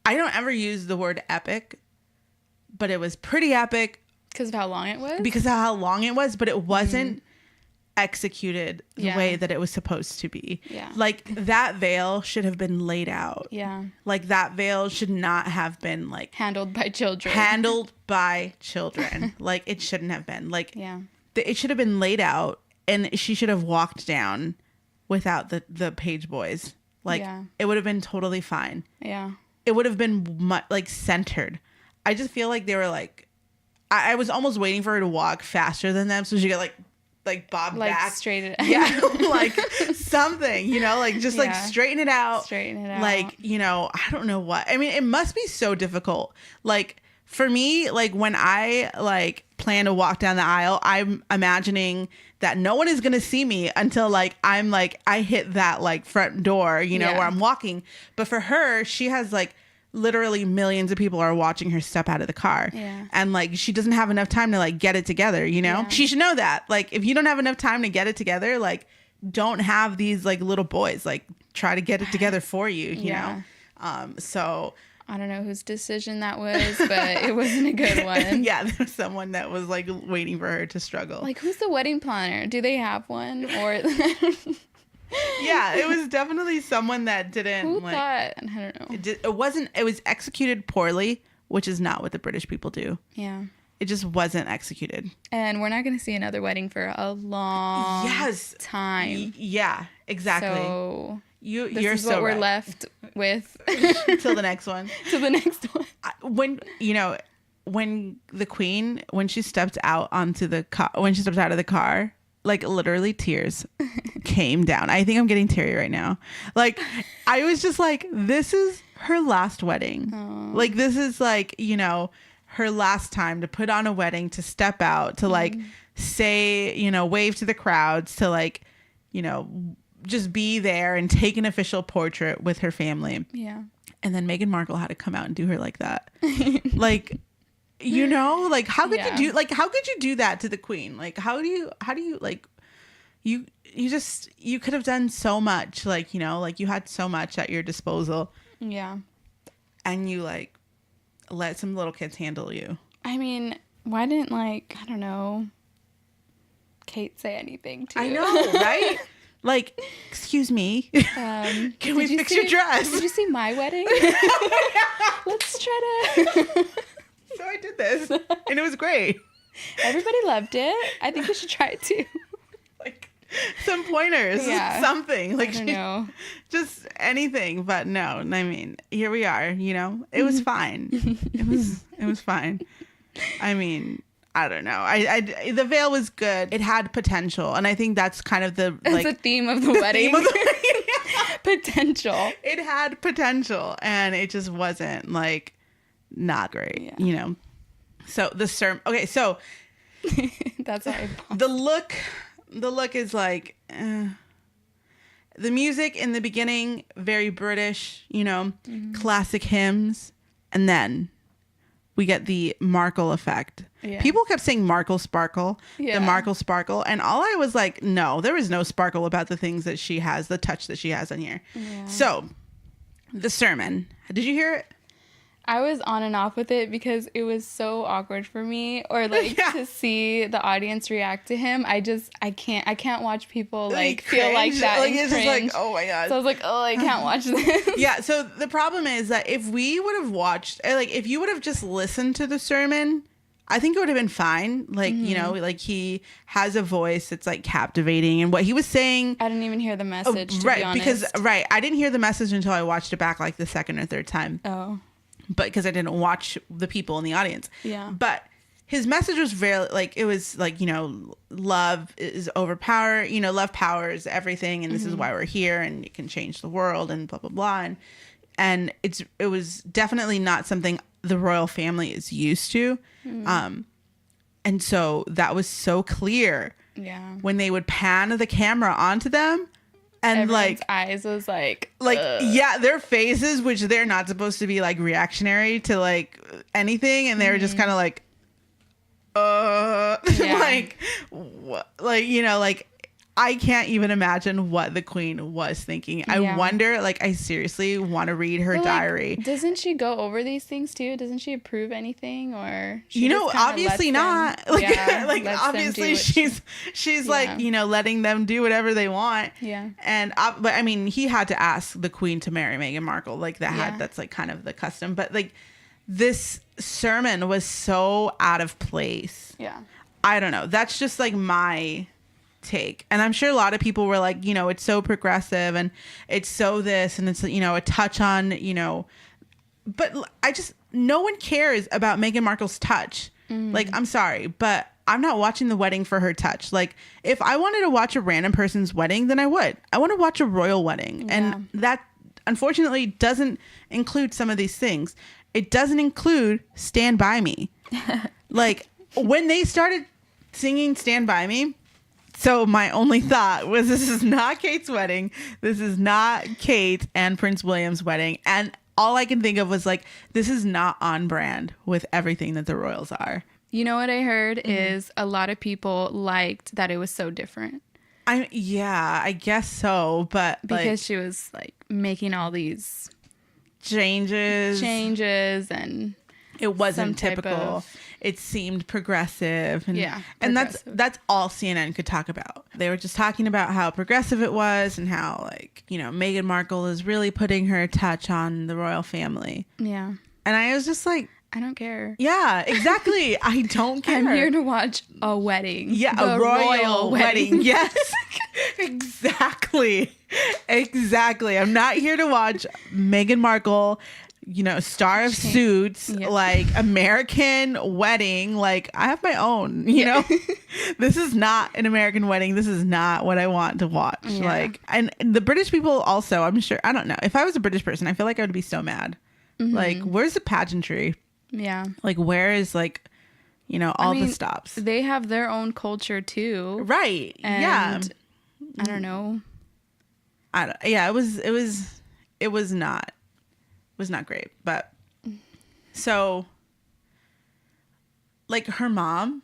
I don't ever use the word epic, but it was pretty epic Because of how long it was? because of how long it was, but it wasn't executed the Yeah. way that it was supposed to be. Yeah. Like that veil should have been laid out. Yeah. Like that veil should not have been like Handled by children. handled by children. Like it shouldn't have been. Like Yeah. it should have been laid out, and she should have walked down without the page boys. Like Yeah. it would have been totally fine. Yeah. It would have been like centered. I just feel like they were like, I was almost waiting for her to walk faster than them so she could like bob Like back. straight it Yeah, like something, like just like Yeah. straighten it out. Straighten it out. Like, I don't know what. I mean, it must be so difficult. Like for me, like when I like plan to walk down the aisle, I'm imagining that no one is going to see me until like I'm like I hit that like front door, Yeah. where I'm walking. But for her, she has like literally millions of people are watching her step out of the car. Yeah. And like she doesn't have enough time to like get it together, Yeah. She should know that. Like if you don't have enough time to get it together, like don't have these like little boys like try to get it together for you, Yeah. So I don't know whose decision that was, but it wasn't a good one. yeah, there was someone that was like waiting for her to struggle. Like, who's the wedding planner? Do they have one? Or Yeah, it was definitely someone that didn't who like thought? I don't know. it was executed poorly, which is not what the British people do. Yeah. It just wasn't executed. And we're not going to see another wedding for a long time. Yeah, exactly. So You're this is so what we're right. left with Till the next one. to the next one. When the queen, when she stepped out onto the car, when she stepped out of the car, like literally tears came down. I think I'm getting teary right now. Like I was just like, this is her last wedding. Like, this is like, you know, her last time to put on a wedding, to step out, to like say, you know, wave to the crowds, to like, you know, just be there and take an official portrait with her family. Yeah. And then Meghan Markle had to come out and do her like that. Like, you know, like how could you do that to the queen? Like, how do you like, you could have done so much, like, you know, like you had so much at your disposal. Yeah. And you like let some little kids handle you. I mean, why didn't, like, I don't know, Kate say anything too? I know, right? Like, excuse me, can we fix your dress? Did you see my wedding? Let's try to. So I did this, and it was great. Everybody loved it. I think you should try it too. Like, some pointers, Yeah. something. Like, I don't know. just anything. But no, I mean, here we are. You know, it was fine. It was fine. I mean, I don't know. The veil was good. It had potential, and I think that's kind of the like the theme of the wedding. Potential. It had potential, and it just wasn't like not great. Yeah. You know. So the okay, so That's how I thought. the look is like the music in the beginning, very British, you know, classic hymns, and then we get the Markle effect. Yeah. People kept saying Markle Sparkle, Yeah. the Markle Sparkle, and all I was like, no, there is no sparkle about the things that she has, the touch that she has on here. Yeah. So the sermon, did you hear it? I was on and off with it because it was so awkward for me, or like Yeah. to see the audience react to him. I can't watch people like feel cringe. like that. Like, and it's just like, cringe. oh my God. So I was like, oh, I can't watch this. Yeah, so the problem is that if we would have watched, like, if you would have just listened to the sermon, I think it would have been fine. Like, you know, like he has a voice that's like captivating, and what he was saying. I didn't even hear the message. To right, be honest. because I didn't hear the message until I watched it back like the second or third time. Oh. But because I didn't watch the people in the audience. Yeah. But his message was very like, it was like, you know, love is overpower, you know, love powers everything, and this is why we're here, and it can change the world, and blah blah blah, and it was definitely not something the royal family is used to. And so that was so clear Yeah. when they would pan the camera onto them, and Everyone's like eyes was like yeah, their faces, which they're not supposed to be like reactionary to like anything, and they were just kind of like Yeah. like what, like, you know, like I can't even imagine what the queen was thinking. I Yeah. wonder, like, I seriously want to read her But, like, diary. Doesn't she go over these things too? Doesn't she approve anything, or she You know, just kinda obviously lets not. them- Like, yeah, like lets them do obviously what she's Yeah. like, you know, letting them do whatever they want. Yeah. And but I mean, he had to ask the queen to marry Meghan Markle. Like Yeah. that's like kind of the custom. But like this sermon was so out of place. Yeah. I don't know. That's just like my take. And I'm sure a lot of people were like, you know, it's so progressive and it's so this and it's, you know, a touch on, you know, but no one cares about Meghan Markle's touch. Like, I'm sorry, but I'm not watching the wedding for her touch. Like, if I wanted to watch a random person's wedding, then I would. I want to watch a royal wedding. Yeah. And that unfortunately doesn't include some of these things. It doesn't include Stand By Me. Like, when they started singing Stand By Me, so my only thought was, this is not Kate's wedding. This is not Kate and Prince William's wedding. And all I can think of was like, this is not on brand with everything that the royals are. You know what I heard is a lot of people liked that it was so different Yeah, I guess so. But because like, she was like making all these changes, and it wasn't some type typical. of- It seemed progressive. And, Yeah, and progressive. that's all CNN could talk about. They were just talking about how progressive it was and how, like, you know, Meghan Markle is really putting her touch on the royal family. yeah. And I was just like, I don't care. yeah, exactly. I don't care. I'm here to watch a wedding. Yeah, The a royal wedding. Yes, exactly. Exactly. I'm not here to watch Meghan Markle Star of Suits, Yep. like American Wedding. Like I have my own, this is not an American Wedding. This is not what I want to watch. Yeah. Like, and the British people also, I'm sure, I don't know. If I was a British person, I feel like I would be so mad. Like, where's the pageantry? Yeah. Like, where is like, all the stops? They have their own culture too. Right. Yeah. And I don't know. It was not great, but so like her mom,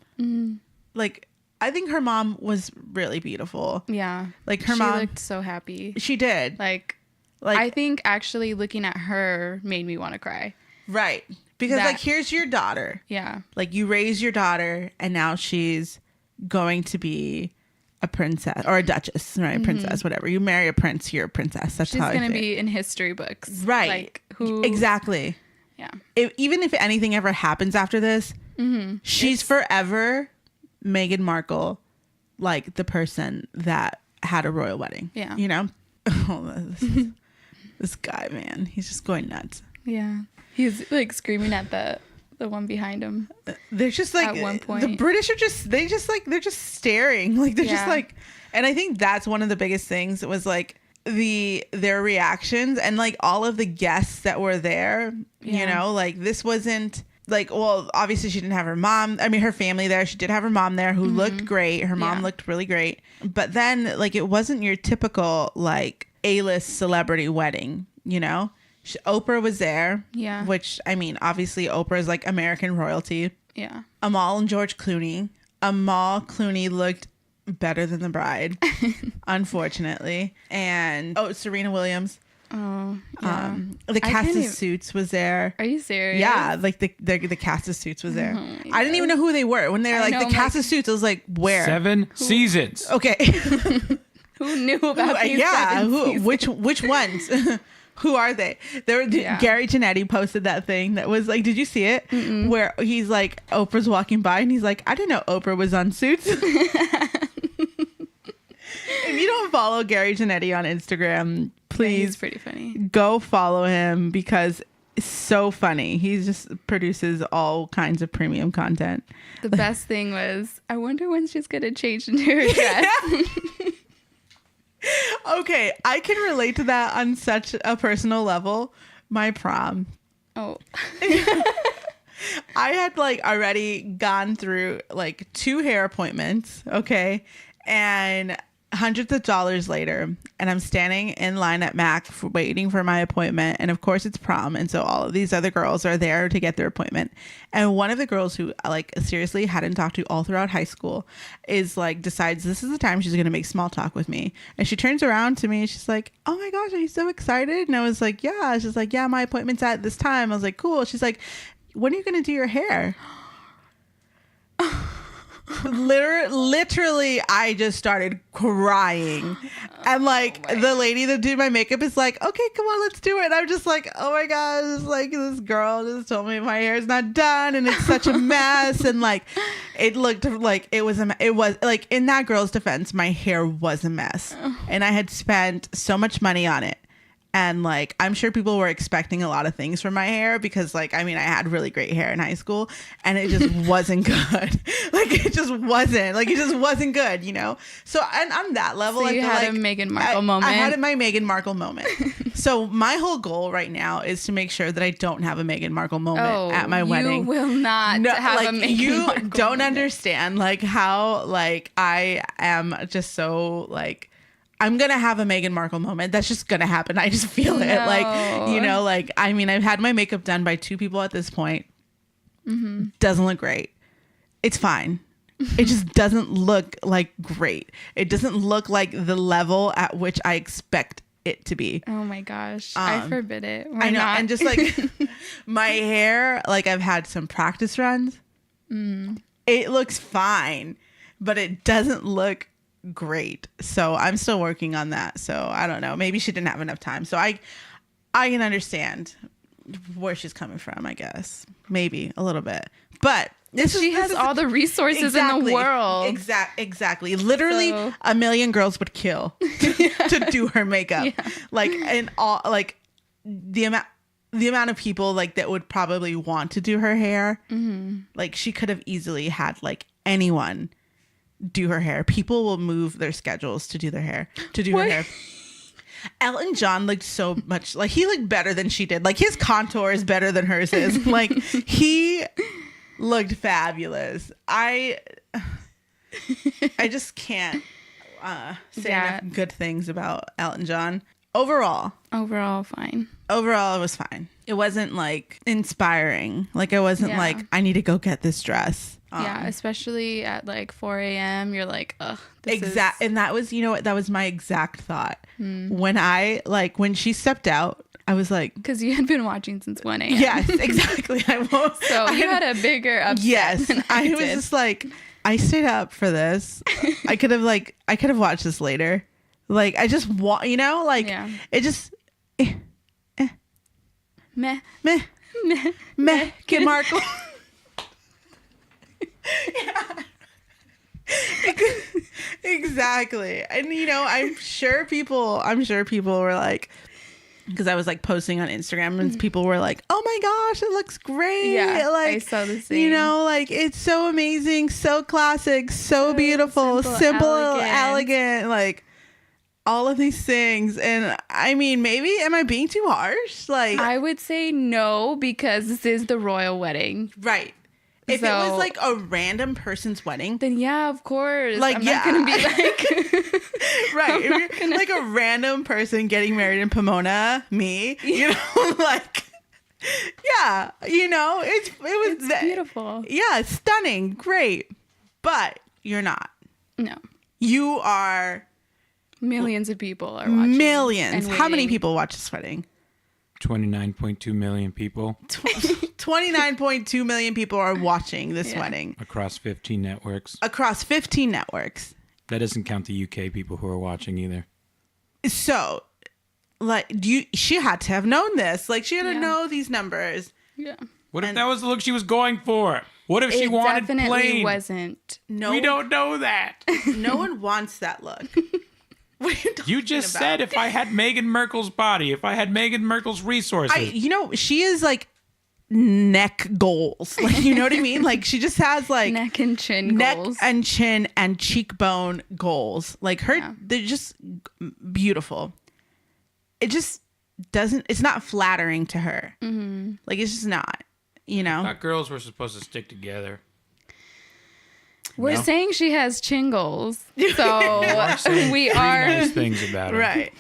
like I think her mom was really beautiful. Yeah. Like her she mom looked so happy. She did. Like I think actually looking at her made me want to cry. Right. Because That- like here's your daughter. Yeah. Like you raise your daughter and now she's going to be a princess or a duchess, right? Princess, whatever. You marry a prince, you're a princess. That's She's how going to I think. be in history books. Right. Like who Exactly. Yeah. Even if anything ever happens after this, she's forever Meghan Markle, like the person that had a royal wedding. Yeah. This guy, man, he's just going nuts. Yeah. He's like screaming at the one behind him. They're just like At one point. the British are they're just staring, like they're just Yeah. like, and I think that's one of the biggest things was like their reactions and like all of the guests that were there. Yeah. Like this wasn't like, well, obviously she didn't have her mom. I mean, her family there. She did have her mom there who looked great. Her mom Yeah. looked really great, but then like it wasn't your typical like A-list celebrity wedding. Oprah was there. Yeah. Which, I mean, obviously Oprah is like American royalty. Yeah. Amal and George Clooney. Amal Clooney looked better than the bride, unfortunately. And, Serena Williams. Oh. Yeah. The I cast can't of even- Suits was there. Are you serious? Yeah, like the cast of Suits was there. Oh my I didn't even know who they were. When they were I like, know, the I'm cast like- of Suits, I was like, where? 7 seasons. Okay. Who knew about these? Yeah, seven seasons? which ones? Who are they? Yeah. Gary Janetti posted that thing that was like, did you see it? Where he's like, Oprah's walking by and he's like, I didn't know Oprah was on Suits. If you don't follow Gary Janetti on Instagram, He's please pretty funny. go follow him because it's so funny. He just produces all kinds of premium content. The best thing was, I wonder when she's gonna change into her dress. Okay, I can relate to that on such a personal level. My prom. Oh. I had like already gone through like 2 hair appointments, okay? And hundreds of dollars later, and I'm standing in line at Mac waiting for my appointment. And of course it's prom. And so all of these other girls are there to get their appointment. And one of the girls who like seriously hadn't talked to all throughout high school is like, decides this is the time she's going to make small talk with me. And she turns around to me and she's like, oh my gosh, are you so excited? And I was like, yeah. She's like, yeah, my appointment's at this time. I was like, cool. She's like, when are you going to do your hair? Literally, I just started crying. And like the lady that did my makeup is like, okay, come on, let's do it. And I'm just like, oh my gosh, like this girl just told me my hair's not done and it's such a mess. And like it looked like it was like, in that girl's defense, my hair was a mess. And I had spent so much money on it. And like, I'm sure people were expecting a lot of things from my hair because like, I mean, I had really great hair in high school and it just wasn't good. It just wasn't good, So, and on that level, So I you feel had like a Meghan Markle moment. I had my Meghan Markle moment. So my whole goal right now is to make sure that I don't have a Meghan Markle moment at my wedding. You will not have a Meghan you Markle don't moment. understand like how like I am just so like, I'm going to have a Meghan Markle moment. That's just going to happen. I just feel it. No. Like, I mean, I've had my makeup done by 2 people at this point. Doesn't look great. It's fine. It just doesn't look like great. It doesn't look like the level at which I expect it to be. Oh my gosh. I forbid it. I know. And just like my hair, like I've had some practice runs. It looks fine, but it doesn't look great. So I'm still working on that. So I don't know. Maybe she didn't have enough time. So I can understand where she's coming from, I guess. Maybe a little bit. But She has all the resources in the world. Exactly. Literally So- a million girls would kill to do her makeup. Like, and all, like the amount, the amount of people like that would probably want to do her hair. Like she could have easily had like anyone do her hair. People will move their schedules to do their hair, her hair. Elton John looked so much like he looked better than she did. Like his contour is better than hers is. Like he looked fabulous. I just can't say enough good things about Elton John. Overall, fine. Overall, it was fine. It wasn't like inspiring. Like it wasn't like I need to go get this dress. Yeah, especially at like 4 a.m. You're like, ugh. And that was, you know what? That was my exact thought. When she stepped out, I was like, because you had been watching since 1 a.m. Yes, exactly. So you had a bigger upset. Yes, than I was just like, I stayed up for this. I could have watched this later. Like I just want, it just meh. Kid Markle. Yeah. Exactly. And I'm sure people were like, because I was like posting on Instagram and people were like, oh my gosh, it looks great. Yeah, like, I saw the same. Like it's so amazing, so classic, so beautiful, simple, elegant, like all of these things. And I mean, maybe am I being too harsh? Like I would say no, because this is the royal wedding. Right. If it was like a random person's wedding, then yeah, of course. Like, I'm not gonna be like right. If you're like a random person getting married in Pomona, me, like yeah, it was beautiful. Yeah, stunning, great. But you're not. No. You are. Millions of people are watching. Millions. How many people watch this wedding? 29.2 million people. 29.2 million people are watching this wedding. Across 15 networks. That doesn't count the UK people who are watching either. So, like, she had to have known this. Like, she had to know these numbers. Yeah. What if that was the look she was going for? What if she wanted plain? It definitely wasn't. No, we don't know that. No one wants that look. What are you just about? Said if I had Meghan Markle's body, if I had Meghan Markle's resources. She is like neck goals. Like, you know what I mean? Like she just has like neck and chin goals. Neck and chin and cheekbone goals. Like they're just beautiful. It just doesn't, it's not flattering to her. Mm-hmm. Like it's just not, I thought girls were supposed to stick together. We're saying she has chin goals, so we are nice things about her. Right.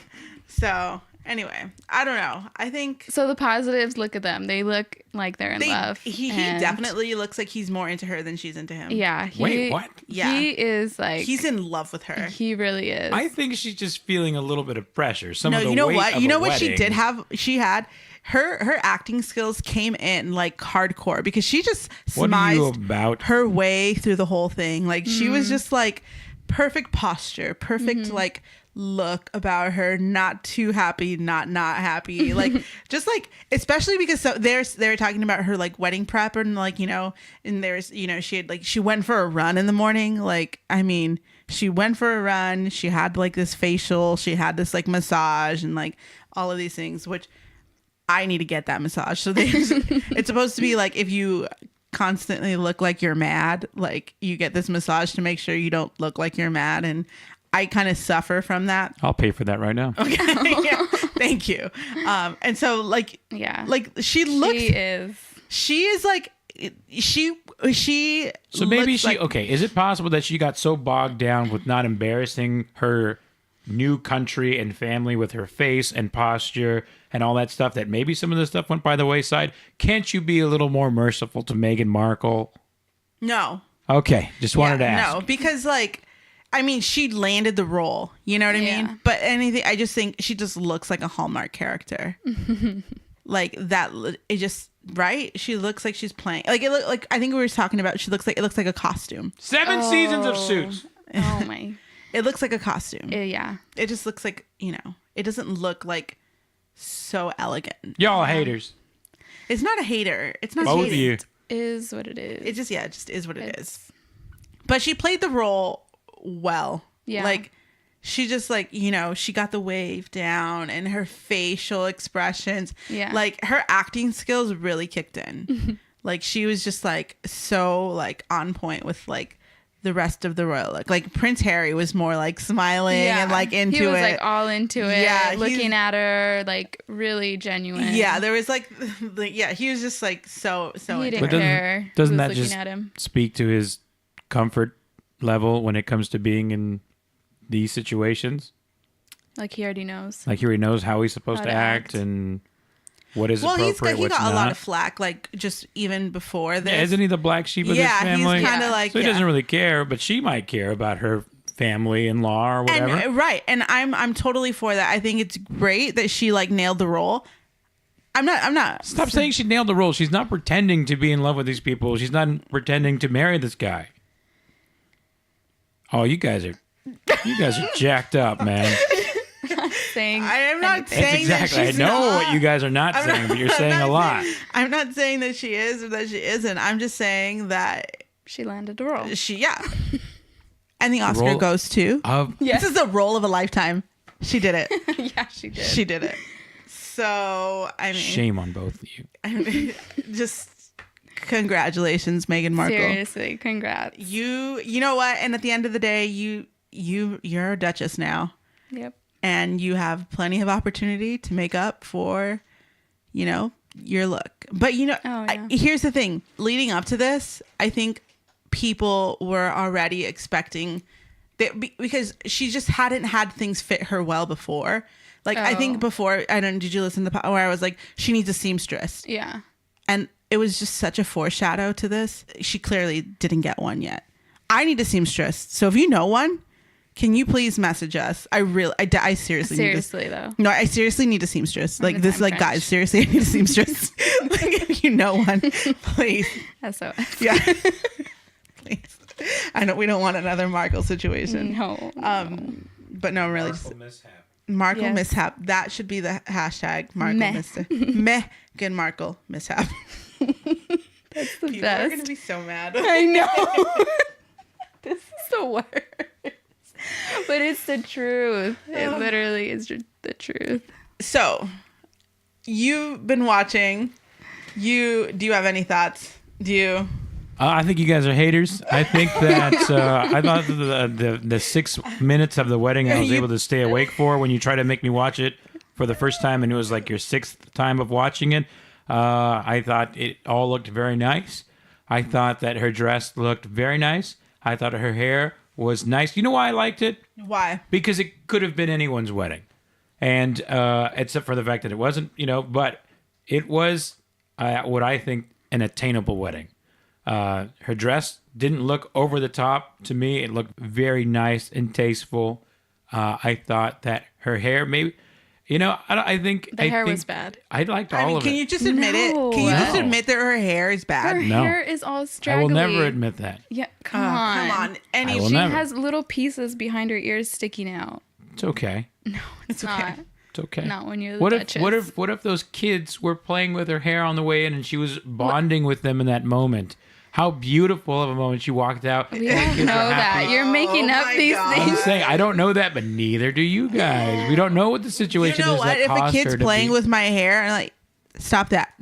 So anyway, I don't know. I think so. The positives, look at them; they look like they're in love. He definitely looks like he's more into her than she's into him. Yeah. Wait, what? Yeah, he is like he's in love with her. He really is. I think she's just feeling a little bit of pressure. You know what she did have? She had. Her acting skills came in like hardcore because she just smized her way through the whole thing. Like she was just like perfect posture, perfect like look about her, not too happy, not happy. Like just like, especially because they were talking about her like wedding prep and like, and there's, she went for a run in the morning. Like, I mean, she went for a run. She had like this facial, she had this like massage and like all of these things, which I need to get that massage. So it's supposed to be like if you constantly look like you're mad, like you get this massage to make sure you don't look like you're mad. And I kind of suffer from that. I'll pay for that right now. Okay. Yeah. Thank you. And so like, like she is like, so maybe is it possible that she got so bogged down with not embarrassing her new country and family with her face and posture and all that stuff that maybe some of the stuff went by the wayside? Can't you be a little more merciful to Meghan Markle? No. Okay. Just wanted to ask. No, because like, I mean, she landed the role, you know what I mean? But I just think she just looks like a Hallmark character. Like that, it just, right? She looks like she's playing, like it look like, I think we were talking about, it looks like a costume. 7 seasons of Suits. Oh my. It looks like a costume. Yeah. It just looks like, it doesn't look like so elegant. Y'all haters. It's not a hater. It's not both of you. It is what it is. It just is what it is. But she played the role well. Yeah. Like she just like, you know, she got the wave down and her facial expressions. Yeah. Like her acting skills really kicked in. Like she was just like so like on point with like the rest of the royal look. Like Prince Harry was more like smiling and like into it. He was like all into it. Yeah, looking at her like really genuine. Yeah, there was like yeah, he was just like so He into didn't it. care. Doesn't who that was looking just at him. speak to his comfort level when it comes to being in these situations? Like he already knows. Like he already knows how he's supposed How to to act act. and what is Well, appropriate, he what's got not. a lot of flack like just even before this. Yeah, isn't he the black sheep of Yeah, this family? he's kind of Yeah. like So he doesn't really care, but she might care about her family and law or whatever. And, right, and I'm totally for that. I think it's great that she like nailed the role. I'm not. Stop saying she nailed the role. She's not pretending to be in love with these people. She's not pretending to marry this guy. Oh, you guys are jacked up, man. Saying I am not anything. saying Exactly. that I she's know not. what you guys are not saying, but you're I'm saying not a lot. I'm not saying that she is or that she isn't. I'm just saying that She landed the role. yeah. And the Oscar role goes to. Yes. This is the role of a lifetime. She did it. Yeah, she did. She did it. So I mean, Shame on both of you. just congratulations, Meghan Markle. Seriously, congrats. You know what? And at the end of the day, you're a duchess now, Yep. and you have plenty of opportunity to make up for, you know, your look. But you know, Oh, yeah. here's the thing: leading up to this, I think people were already expecting that because she just hadn't had things fit her well before. Like I think Oh. before, I don't. Did you listen to where I was like, she needs a seamstress, Yeah. and it was just such a foreshadow to this. She clearly didn't get one yet. I need a seamstress. So if you know one, can you please message us? I seriously Seriously need though. No, I seriously need a seamstress. Like the this, time like crunch. guys, seriously, I need a seamstress. Like if you know one, please. SOS. Yeah. Please. I know we don't want another Markle situation. No. But no, really just Markle Yes. mishap. That should be the hashtag Markle Meh. Meghan Markle mishap. That's the People are best. gonna be so mad. I know. This is the worst. But it's the truth. It literally is just the truth. So, you've been watching. Do you have any thoughts? Do you? I think you guys are haters. I think that I thought the 6 minutes of the wedding I was able to stay awake for when you try to make me watch it for the first time and it was like your 6th time of watching it. I thought it all looked very nice. I thought that her dress looked very nice. I thought her hair was nice. You know why I liked it? Why? Because it could have been anyone's wedding. And except for the fact that it wasn't, you know, but it was what I think an attainable wedding. Her dress didn't look over the top to me. It looked very nice and tasteful. I thought that her hair, maybe, you know, I think The hair was bad. I liked all of Can it. you just admit No. it? Can you just No. admit that her hair is bad? Her No. hair is all I straggly. will never admit that. Yeah, come on. Come on. I will She never. has little pieces behind her ears sticking out. It's okay. It's okay. not. It's okay. Not when you're the What Duchess. if those kids were playing with her hair on the way in and she was bonding with them in that moment? How beautiful of a moment she walked out. We and the don't kids know were happy. that. You're making Oh up my these God. I'm things. saying I don't know that, but neither do you guys. We don't know what the You situation know is what? that If a caused kid's her to playing be. with my hair, and like, stop that.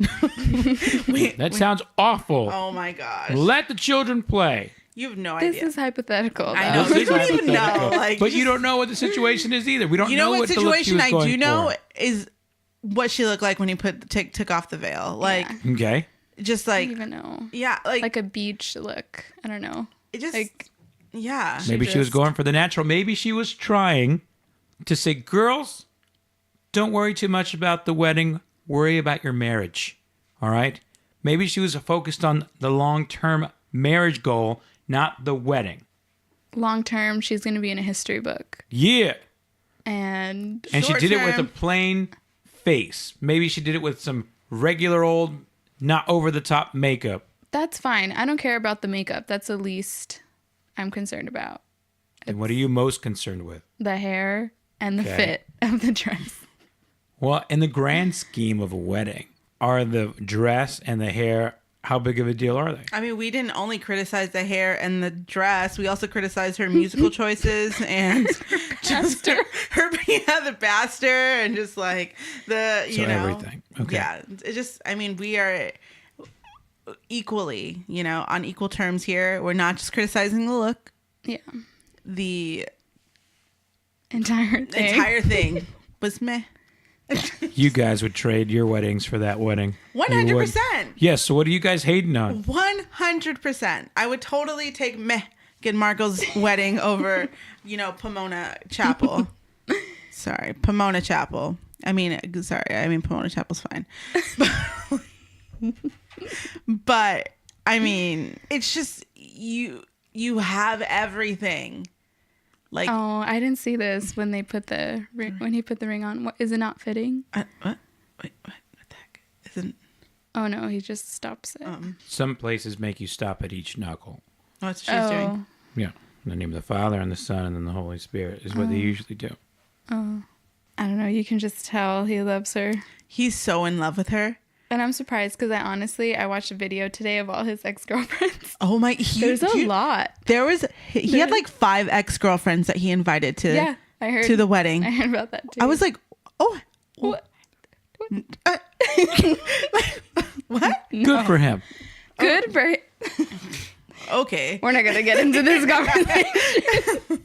That sounds awful. Oh my gosh. Let the children play. You have no This idea. is hypothetical. I though. know. This You is don't even hypothetical. know, like, but you you just- don't know what the situation is either. We don't You know what what the look she situation was I going do know for. is what she looked like when he took off the veil. Like, Yeah. Okay. just I like, don't even know. yeah, like Like a beach look. I don't know. it just, Like, yeah. Maybe she was just- going for the natural. Maybe she was trying to say, girls, don't worry too much about the wedding. Worry about your marriage. All right? Maybe she was focused on the long-term marriage goal, not the wedding. long term, she's going to be in a history book. Yeah. And And she Short did it with a term. plain face. Maybe she did it with some regular old, not over-the-top makeup. that's fine. I don't care about the makeup. That's the least I'm concerned about. And what are you most concerned with? The hair and the Okay. fit of the dress. Well, in the grand scheme of a wedding, are the dress and the hair, how big of a deal are they? I mean, we didn't only criticize the hair and the dress. We also criticized her musical choices and just her the bastard and just like the, you So know. everything. Okay. Yeah. It just, I mean, we are equally, you know, on equal terms here. We're not just criticizing the look. Yeah. The Entire thing was meh. You guys would trade your weddings for that wedding. 100%. Yes. So what are you guys hating on? 100%. I would totally take Meghan Markle's wedding over, you know, Pomona Chapel. Sorry, Pomona Chapel. I mean, Pomona Chapel's fine. But I mean, it's just you have everything. Like, oh, I didn't see this when they put the ring, when he put the ring on. What, is it not fitting? what? Wait, what the heck? Isn't? Oh no, he just stops it. Some places make you stop at each knuckle. Oh, that's what she's doing. Yeah. In the name of the Father and the Son and then the Holy Spirit is what they usually do. Oh, I don't know. You can just tell he loves her. He's so in love with her. And I'm surprised because I watched a video today of all his ex-girlfriends. Oh my! There's a lot. There was he had like 5 ex-girlfriends that he invited to. Yeah, I heard to the wedding. I heard about that too. I was like, oh, what? what? Good for him. Good for him. Okay, We're not gonna get into this conversation.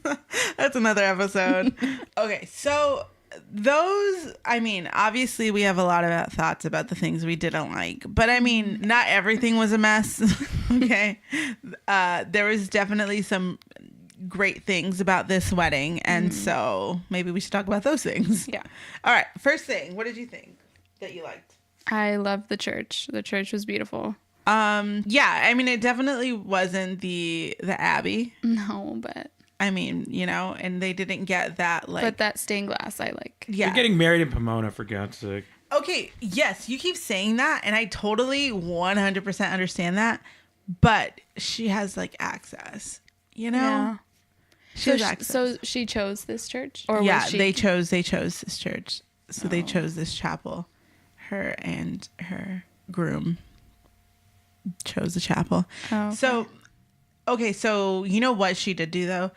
that's another episode. Okay, so those, I mean, obviously we have a lot of thoughts about the things we didn't like, but I mean, not everything was a mess. Okay, there was definitely some great things about this wedding, and so maybe we should talk about those things. Yeah. All right, first thing, what did you think that you liked? I love the church. The church was beautiful. Yeah, I mean, it definitely wasn't the Abbey. No, but I mean, you know, and they didn't get that, like, but that stained glass I like. yeah. You're getting married in Pomona, for God's sake. Okay, yes, you keep saying that, and I totally 100% understand that, but she has, like, access, you know? Yeah. She has access. So she chose this church, or yeah, was she? they chose this church. So they chose this chapel. Her and her groom chose the chapel. Oh, okay. So, okay, so you know what she did do, though?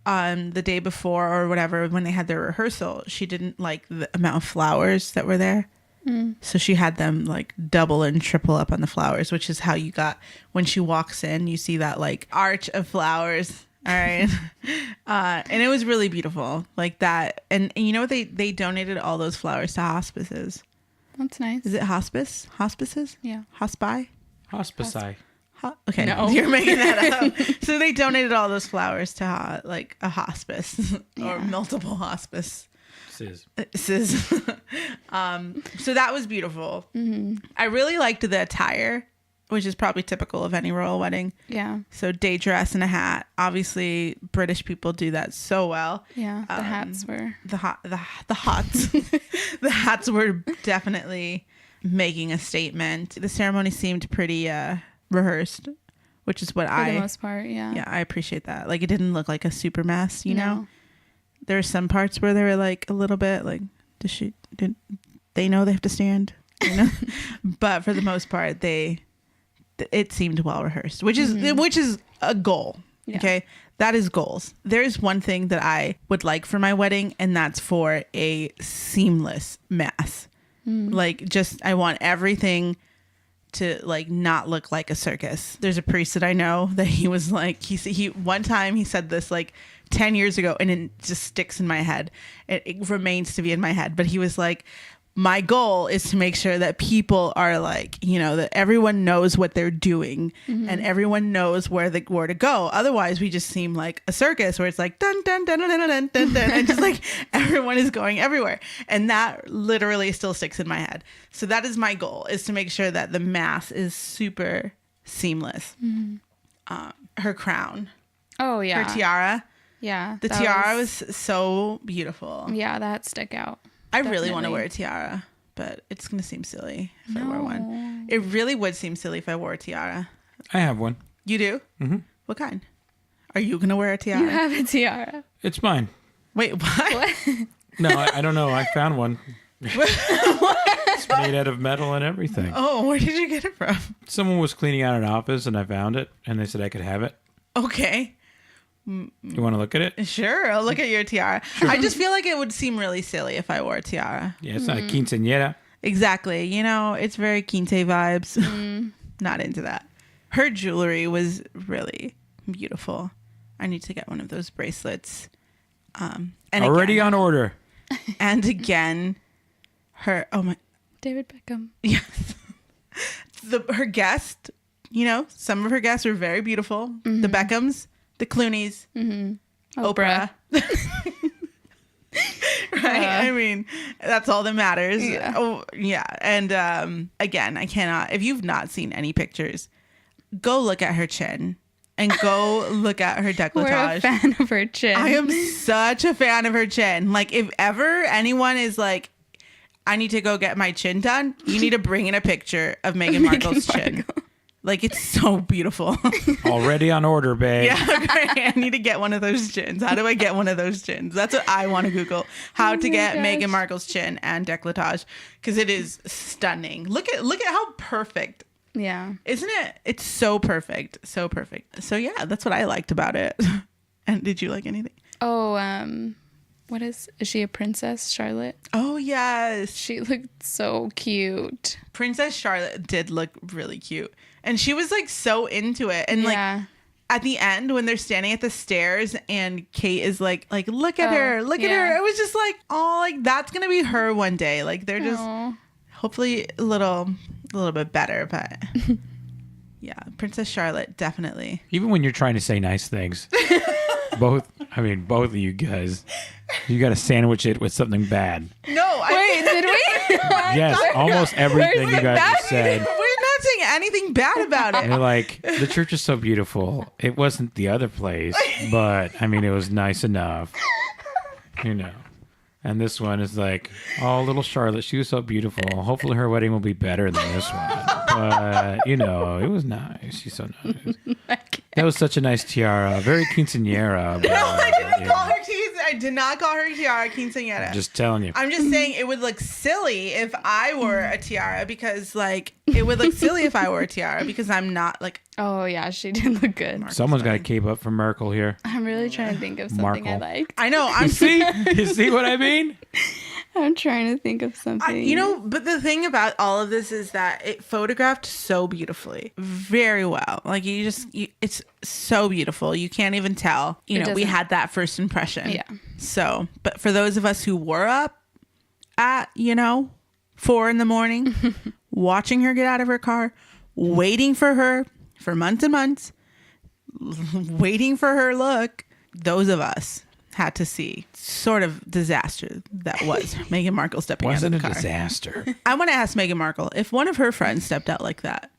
The day before or whatever, when they had their rehearsal, she didn't like the amount of flowers that were there. So she had them like double and triple up on the flowers, which is how you got, when she walks in, you see that like arch of flowers. All right. And it was really beautiful like that. And you know what? They donated all those flowers to hospices. That's nice. Is it hospice? Hospices? Yeah. Hospi? Hospice. Okay, No. you're making that up. So they donated all those flowers to like a hospice or Yeah. multiple hospice. Sis. So that was beautiful. I really liked the attire, which is probably typical of any royal wedding. Yeah. So day dress and a hat. Obviously, British people do that so well. Yeah. The hats were. The hats. The hats were definitely making a statement. The ceremony seemed pretty rehearsed, which is what For the most part, yeah. yeah, I appreciate that. Like, it didn't look like a super mess, you No. know? There were some parts where they were like a little bit like, did they know they have to stand? You know? But for the most part, it seemed well rehearsed, which is a goal. Yeah. Okay. That is goals. There's one thing that I would like for my wedding, and that's for a seamless mass. Like, just, I want everything to like not look like a circus. There's a priest that I know that he was like, he one time he said this like 10 years ago, and it just sticks in my head. It remains to be in my head. But he was like, my goal is to make sure that people are like, you know, that everyone knows what they're doing and everyone knows where to go. Otherwise, we just seem like a circus where it's like dun dun dun dun dun dun dun, dun and just like everyone is going everywhere. And that literally still sticks in my head. So that is my goal, is to make sure that the mass is super seamless. Her crown, Oh yeah. her tiara, Yeah. the that tiara was so beautiful. Yeah, that stuck out. I really want to Definitely. wear a tiara, but it's going to seem silly if I wore one. It really would seem silly if I wore a tiara. I have one. You do? Mm-hmm. What kind? Are you going to wear a tiara? You have a tiara. It's mine. Wait, what? No, I don't know. I found one. It's made out of metal and everything. Oh, where did you get it from? Someone was cleaning out an office and I found it and they said I could have it. Okay. You want to look at it? Sure, I'll look at your tiara. I just feel like it would seem really silly if I wore a tiara. Yeah, it's not a quinceañera. Exactly. You know, it's very Quinte vibes. Not into that. Her jewelry was really beautiful. I need to get one of those bracelets. And Already again, on order. and again, David Beckham. yes, her guest. You know, some of her guests were very beautiful. The Beckhams, the Clooneys, Oprah. Right? I mean, that's all that matters. Yeah. Oh, yeah. And again, I cannot. If you've not seen any pictures, go look at her chin and go look at her We're décolletage. a fan of her chin. I am such a fan of her chin. Like, if ever anyone is like, I need to go get my chin done, you need to bring in a picture of Meghan Markle's chin. Like, it's so beautiful. Already on order, babe. Yeah, okay. I need to get one of those chins. How do I get one of those chins? That's what I want to Google. How to get gosh. Meghan Markle's chin and décolletage, because it is stunning. Look at how perfect, Yeah. isn't it? It's so perfect, so perfect. So yeah, that's what I liked about it. And did you like anything? Oh, what is she a princess, Charlotte? Oh yes, She looked so cute. Princess Charlotte did look really cute, and she was like so into it. And like Yeah. at the end when they're standing at the stairs and Kate is like look at her, look at yeah. her. It was just like, oh, like that's gonna be her one day. Like they're just Aw. hopefully a little bit better, but yeah, Princess Charlotte definitely. Even when you're trying to say nice things, both of you guys, you got to sandwich it with something bad. No, Wait, did we? Yes, almost everything you guys just said. we're not saying anything bad about And it. you're like, the church is so beautiful. It wasn't the other place, but I mean, it was nice enough, you know. And this one is like, oh, little Charlotte, she was so beautiful. Hopefully her wedding will be better than this one. But, you know, it was nice. She's so nice. That was such a nice tiara. Very quinceañera. But, I did not call her tiara quinceañera. just telling you. I'm just saying it would look silly if I wore a tiara, because like it would look silly if I wore a tiara, because I'm not like Oh yeah, she did look good. Someone's got to cape up for Merkel here. I'm really trying to think of something I Markle. like. I know I'm You see what I mean? I'm trying to think of something. you know, but the thing about all of this is that it photographed so beautifully, very well. Like it's so beautiful. You can't even tell. You It know, we doesn't- had that first impression. Yeah. So, but for those of us who were up at 4 a.m, watching her get out of her car, waiting for her for months and months, waiting for her look, those of us had to see sort of disaster that was Meghan Markle stepping Wasn't out a of the car. disaster. I want to ask Meghan Markle, if one of her friends stepped out like that,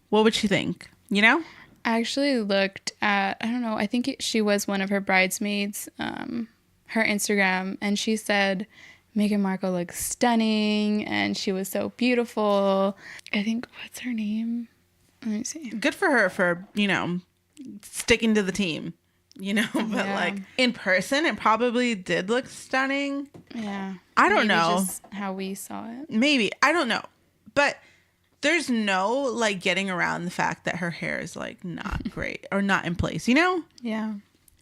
what would she think? You know? I actually looked at, I don't know, I think she was one of her bridesmaids, her Instagram, and she said Meghan Markle looked stunning and she was so beautiful. I think, what's her name? Let me see. Good for her for, sticking to the team. But Yeah. like in person, it probably did look stunning. Yeah. I don't Maybe know. Just how we saw it. Maybe. I don't know. But there's no like getting around the fact that her hair is like not great or not in place, Yeah.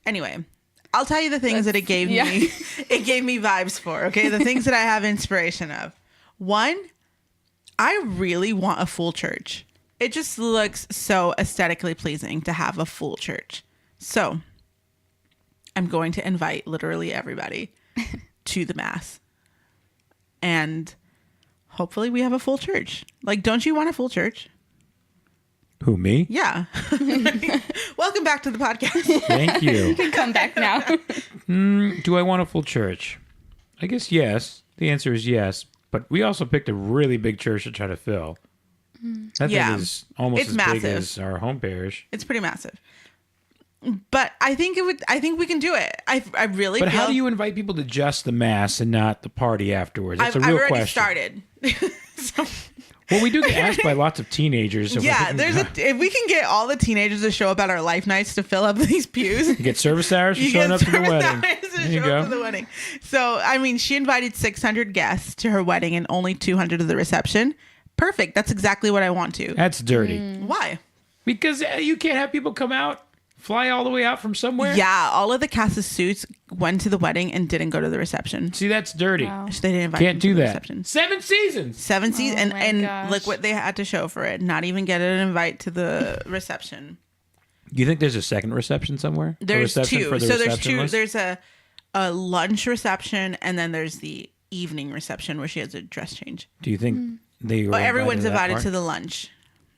Anyway, I'll tell you the things that it gave yeah. me. It gave me vibes for, okay? The things that I have inspiration of. One, I really want a full church. It just looks so aesthetically pleasing to have a full church. So I'm going to invite literally everybody to the mass. And hopefully we have a full church. Like, don't you want a full church? Who, me? Yeah. Welcome back to the podcast. Thank you. Come back now. Do I want a full church? I guess yes. The answer is yes. But we also picked a really big church to try to fill. That Yeah. thing is almost It's as big massive. as our home parish. It's pretty massive. But I think we can do it. I really But feel how do you invite people to just the mass and not the party afterwards? That's I've a real already question. started. So, Well, we do get asked by lots of teenagers. If Yeah, if we can get all the teenagers to show up at our life nights to fill up these pews. You get service hours for You showing get up to the service wedding. hours to There you show up go. to the wedding. So, I mean, she invited 600 guests to her wedding and only 200 to the reception. Perfect. That's exactly what I want to. That's dirty. Why? Because you can't have people come out, fly all the way out from somewhere. Yeah, all of the cast of Suits went to the wedding and didn't go to the reception. See, that's dirty. Wow. They didn't invite Can't them to do the that. reception. 7 seasons. 7 seasons, my and gosh. look what they had to show for it. Not even get an invite to the reception. Do you think there's a second reception somewhere? A There's reception two. for the So there's reception two. list? There's a lunch reception, and then there's the evening reception where she has a dress change. Do you think they were But everyone's to that invited part? to the lunch.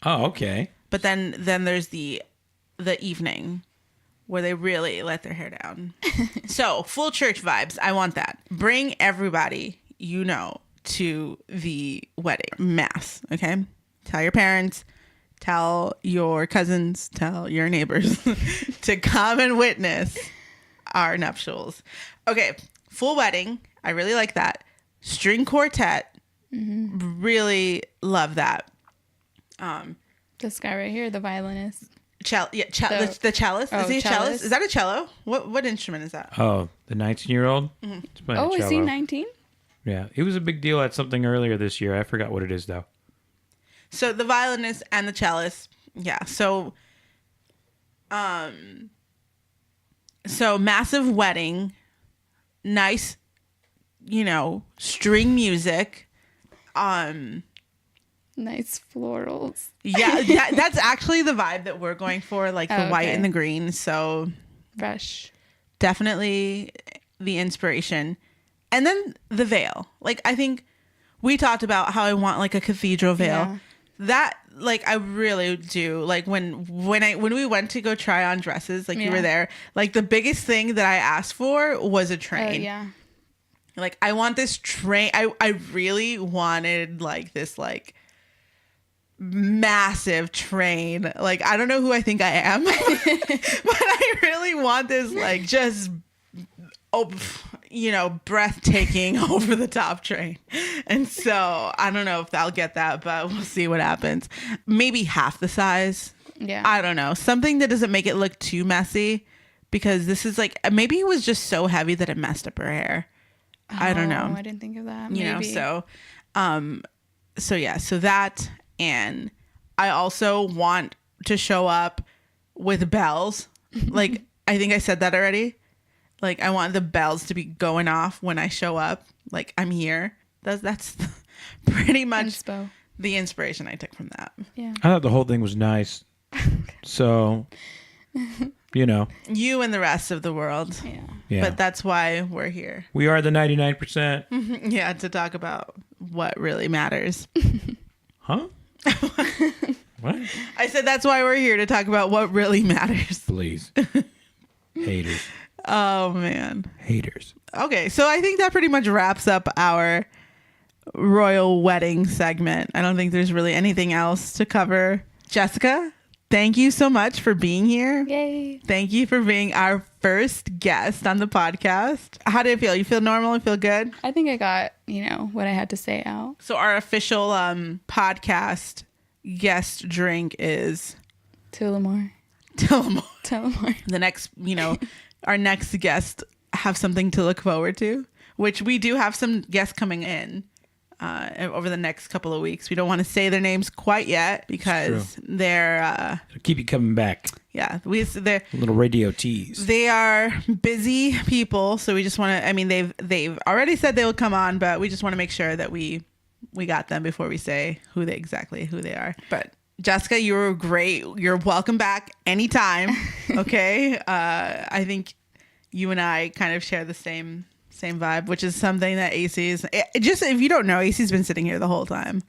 Oh, okay. But then there's the evening where they really let their hair down. So full church vibes. I want that. Bring everybody to the wedding mass. Okay, tell your parents, tell your cousins, tell your neighbors to come and witness our nuptials. Okay, full wedding. I really like that. String quartet. Really love that. This guy right here, the violinist. The cellist. Oh, Is he a cellist? cellist? Is that a cello? What instrument is that? Oh, the 19-year-old? Mm-hmm. Oh, is he 19? Yeah. It was a big deal at something earlier this year. I forgot what it is, though. So the violinist and the cellist. Yeah. So massive wedding, nice, string music. Nice florals. Yeah, that's actually the vibe that we're going for, like the white okay. and the green. So Fresh. definitely the inspiration. And then the veil. Like, I think we talked about how I want like a cathedral veil. Yeah. That, like, I really do. Like when we went to go try on dresses, like you were Yeah. there, like the biggest thing that I asked for was a Oh, train. yeah. Like, I want this train. I really wanted like this like massive train. Like, I don't know who I think I am, but I really want this like just breathtaking over the top train. And so I don't know if I'll get that, but we'll see what happens. Maybe half the size. Yeah. I don't know. Something that doesn't make it look too messy, because this is like, maybe it was just so heavy that it messed up her hair. I don't know. I didn't think of that. So that, and I also want to show up with bells. Like, I think I said that already. Like, I want the bells to be going off when I show up. Like, I'm here. That's pretty much Inspo. the inspiration I took from that. Yeah. I thought the whole thing was nice. So, You and the rest of the world. Yeah. yeah. But that's why we're here. We are the 99%. Yeah, to talk about what really matters. Huh? What? I said that's why we're here, to talk about what really matters. Please. Haters. Oh, man. Haters. Okay, so I think that pretty much wraps up our royal wedding segment. I don't think there's really anything else to cover. Jessica, thank you so much for being here. Yay. Thank you for being our first guest on the podcast. How did it feel? You feel normal? You feel good? I think I got, what I had to say out. So our official podcast guest drink is Tullamore. Tullamore. Tullamore. The next, our next guest have something to look forward to, which we do have some guests coming in over the next couple of weeks. We don't want to say their names quite yet because they're It'll keep you coming back. they're A little radio tease. they are busy people, so we just want to, I mean, they've already said they will come on, but we just want to make sure that we got them before we say who they are. But Jessica, you were great. You're welcome back anytime. Okay. I think you and I kind of share the same vibe, which is something that AC's just, if you don't know, AC's been sitting here the whole time.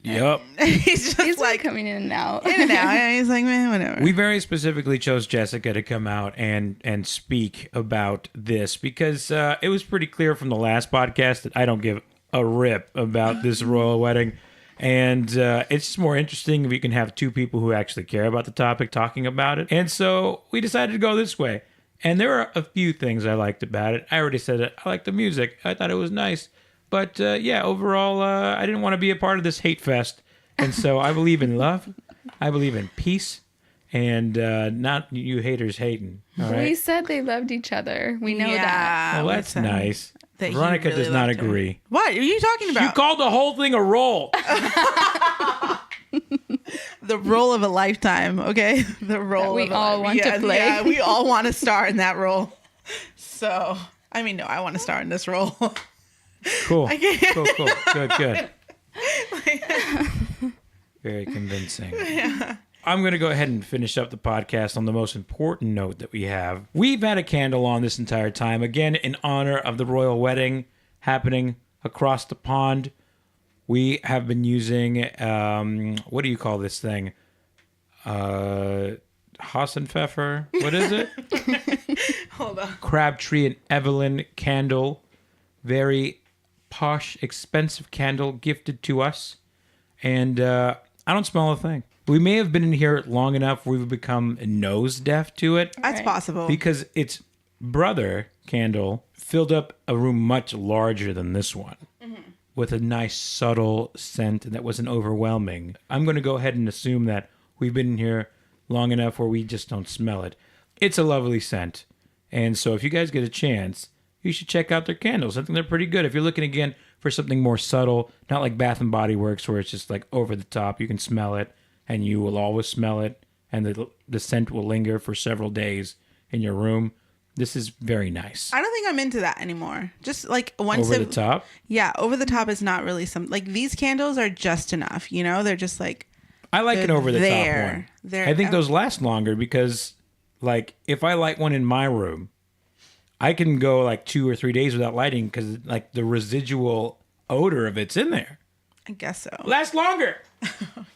Yep. He's just He's like coming in and out. in and out. And he's like, man, whatever. We very specifically chose Jessica to come out and speak about this because it was pretty clear from the last podcast that I don't give a rip about this royal wedding. And it's just more interesting if you can have two people who actually care about the topic talking about it. And so we decided to go this way. And there are a few things I liked about it. I already said it. I liked the music. I thought it was nice. But yeah, overall, I didn't want to be a part of this hate fest. And so I believe in love. I believe in peace. And not you haters hating. All right? We said they loved each other. We know that. Well, that's nice. that he Veronica really does not loved her. agree. What are you talking about? You called the whole thing a roll. The role of a lifetime, okay? The role That we of a all want to play. Yeah, we all want to star in that role. So, I mean, no, I want to star in this role. Cool. Cool. Good. Very convincing. Yeah. I'm going to go ahead and finish up the podcast on the most important note that we have. We've had a candle on this entire time, again, in honor of the royal wedding happening across the pond. We have been using, what do you call this thing? Hassenpfeffer? What is it? Hold on. Crabtree and Evelyn candle. Very posh, expensive candle gifted to us. And I don't smell a thing. We may have been in here long enough where we've become nose deaf to it. That's Right. possible. Because its brother candle filled up a room much larger than this one. With a nice subtle scent that wasn't overwhelming. I'm going to go ahead and assume that we've been in here long enough where we just don't smell it. It's a lovely scent. And so if you guys get a chance, you should check out their candles. I think they're pretty good. If you're looking again for something more subtle, not like Bath and Body Works where it's just like over the top, you can smell it and you will always smell it and the scent will linger for several days in your room. This is very nice. I don't think I'm into that anymore. Just like once Over the top? Yeah, over the top is not really some like these candles are just enough, you know? They're just like I like an They're over the top there. one. They're- I think those last longer because, like, if I light one in my room, I can go like 2 or 3 days without lighting because, like, the residual odor of it's in there. I guess so. Last longer.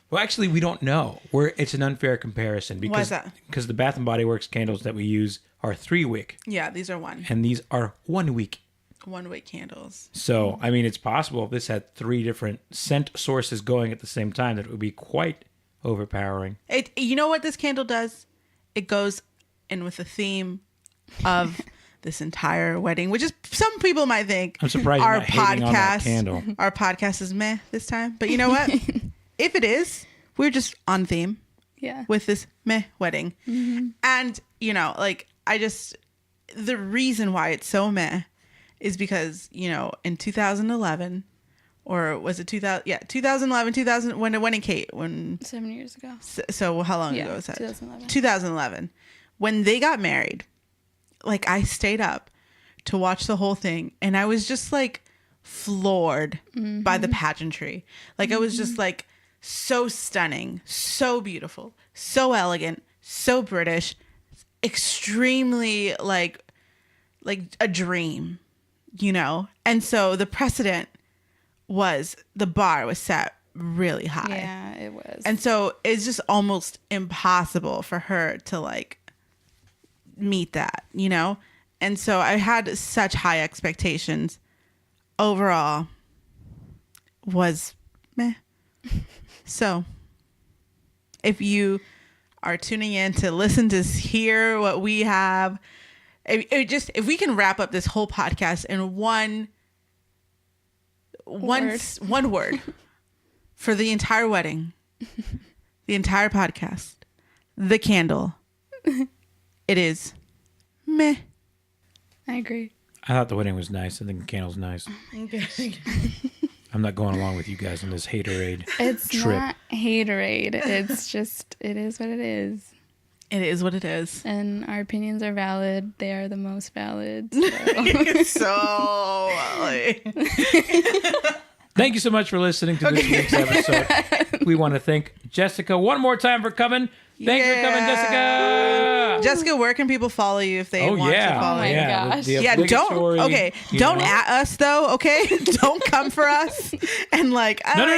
Well, actually, we don't know. It's an unfair comparison because Why is that? because the Bath and Body Works candles that we use are 3 wick, Yeah, these are one and these are 1 wick. wick candles. So, I mean, it's possible if this had 3 different scent sources going at the same time that it would be quite overpowering. You know what this candle does? It goes in with the theme of this entire wedding, which is some people might think I'm surprised you're not hating on that candle. Our podcast is meh this time, but you know what? If it is, we're just on theme Yeah. with this meh wedding, and you know, like the reason why it's so meh is because in 2011. Or was it 2000? Yeah, 2011, 2000. When Kate? 7 years ago. So how long Yeah, ago was that? 2011. 2011. When they got married, like I stayed up to watch the whole thing, and I was just like floored by the pageantry. Like I was just like so stunning, so beautiful, so elegant, so British, extremely like a dream, And so the precedent was the bar was set really high. Yeah, it was. And so it's just almost impossible for her to like meet that, And so I had such high expectations. Overall was meh. So if you are tuning in to listen to hear what we have, if we can wrap up this whole podcast in one word for the entire wedding, the entire podcast, the candle, it is meh. I agree. I thought the wedding was nice. I think the candle's nice. I'm not going along with you guys on this haterade It's trip. not haterade. It's just, it is what it is. It is what it is. And our opinions are valid. They are the most valid. So. So Thank you so much for listening to this week's episode. We want to thank Jessica one more time for coming. Thanks for coming, Jessica. Jessica, where can people follow you if they want to follow my you? gosh. the Yeah, don't obligatory, don't at us though, okay? Don't come for us and like No. No.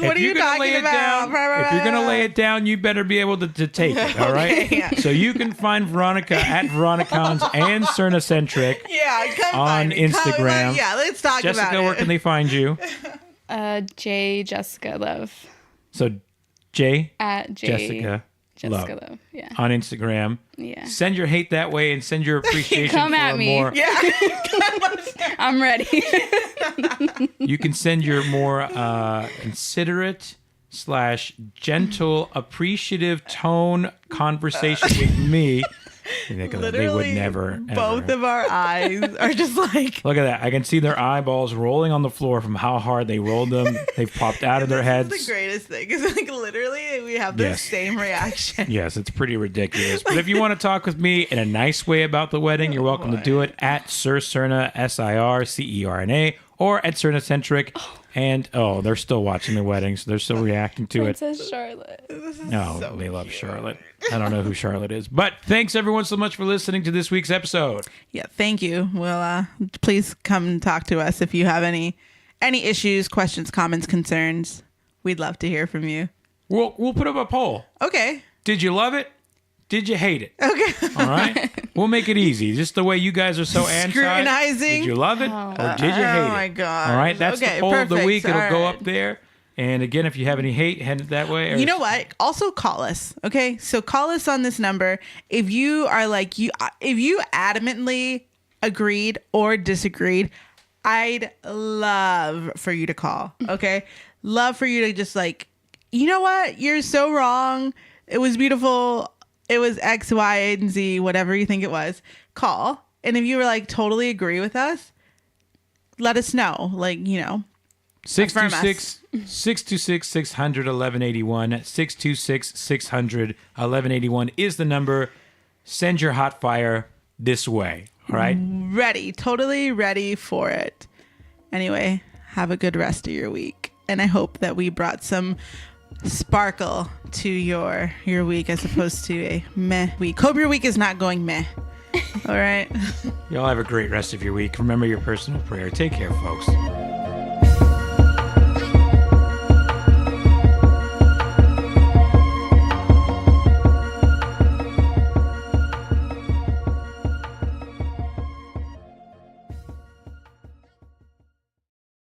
What are you talking about? If you're gonna lay it down, you better be able to take it. All right. Okay, yeah. So you can find Veronica at Veronicons and Cernacentric. Yeah, come On find me. Instagram. Yeah, let's talk about Jessica, it. where can they find you? J Jessica Love So J at J Jessica Jessica Love. Love. Yeah. on Instagram. Yeah. Send your hate that way and send your appreciation Come for at me. more. Yeah. I'm ready. You can send your more considerate / gentle, appreciative tone conversation with me. They would Literally, never, both ever. of our eyes are just like. Look at that. I can see their eyeballs rolling on the floor from how hard they rolled them. They've popped out of their heads. This is the greatest thing. It's like literally we have the Yes. same reaction. Yes, it's pretty ridiculous. But if you want to talk with me in a nice way about the wedding, you're welcome to do it at Sir Cerna, SIRCERNA, or at Cernacentric. And they're still watching the wedding, so they're still reacting to it. Princess Charlotte. No, they love Charlotte. I don't know who Charlotte is. But thanks everyone so much for listening to this week's episode. Yeah, thank you. Well, please come and talk to us if you have any issues, questions, comments, concerns. We'd love to hear from you. We'll put up a poll. Okay. Did you love it? Did you hate it? Okay. All right. We'll make it easy. Just the way you guys are so anti. Scrutinizing. Did you love it or did you hate it? Oh my god. All right. That's okay, the poll of the perfect. week. It'll All go right. up there. And again, if you have any hate, head it that way. You know what? Also call us. Okay. So call us on this number. If you are like if you adamantly agreed or disagreed, I'd love for you to call. Okay. Love for you to just like, you know what? You're so wrong. It was beautiful. It was X, Y, and Z, whatever you think it was. Call. And if you were like totally agree with us, let us know. Like, 626 600 1181. 626 600 1181 is the number. Send your hot fire this way. All right. Ready. Totally ready for it. Anyway, have a good rest of your week. And I hope that we brought some sparkle to your week as opposed to a meh week. Hope your week is not going meh. All right. Y'all have a great rest of your week. Remember your personal prayer. Take care, folks.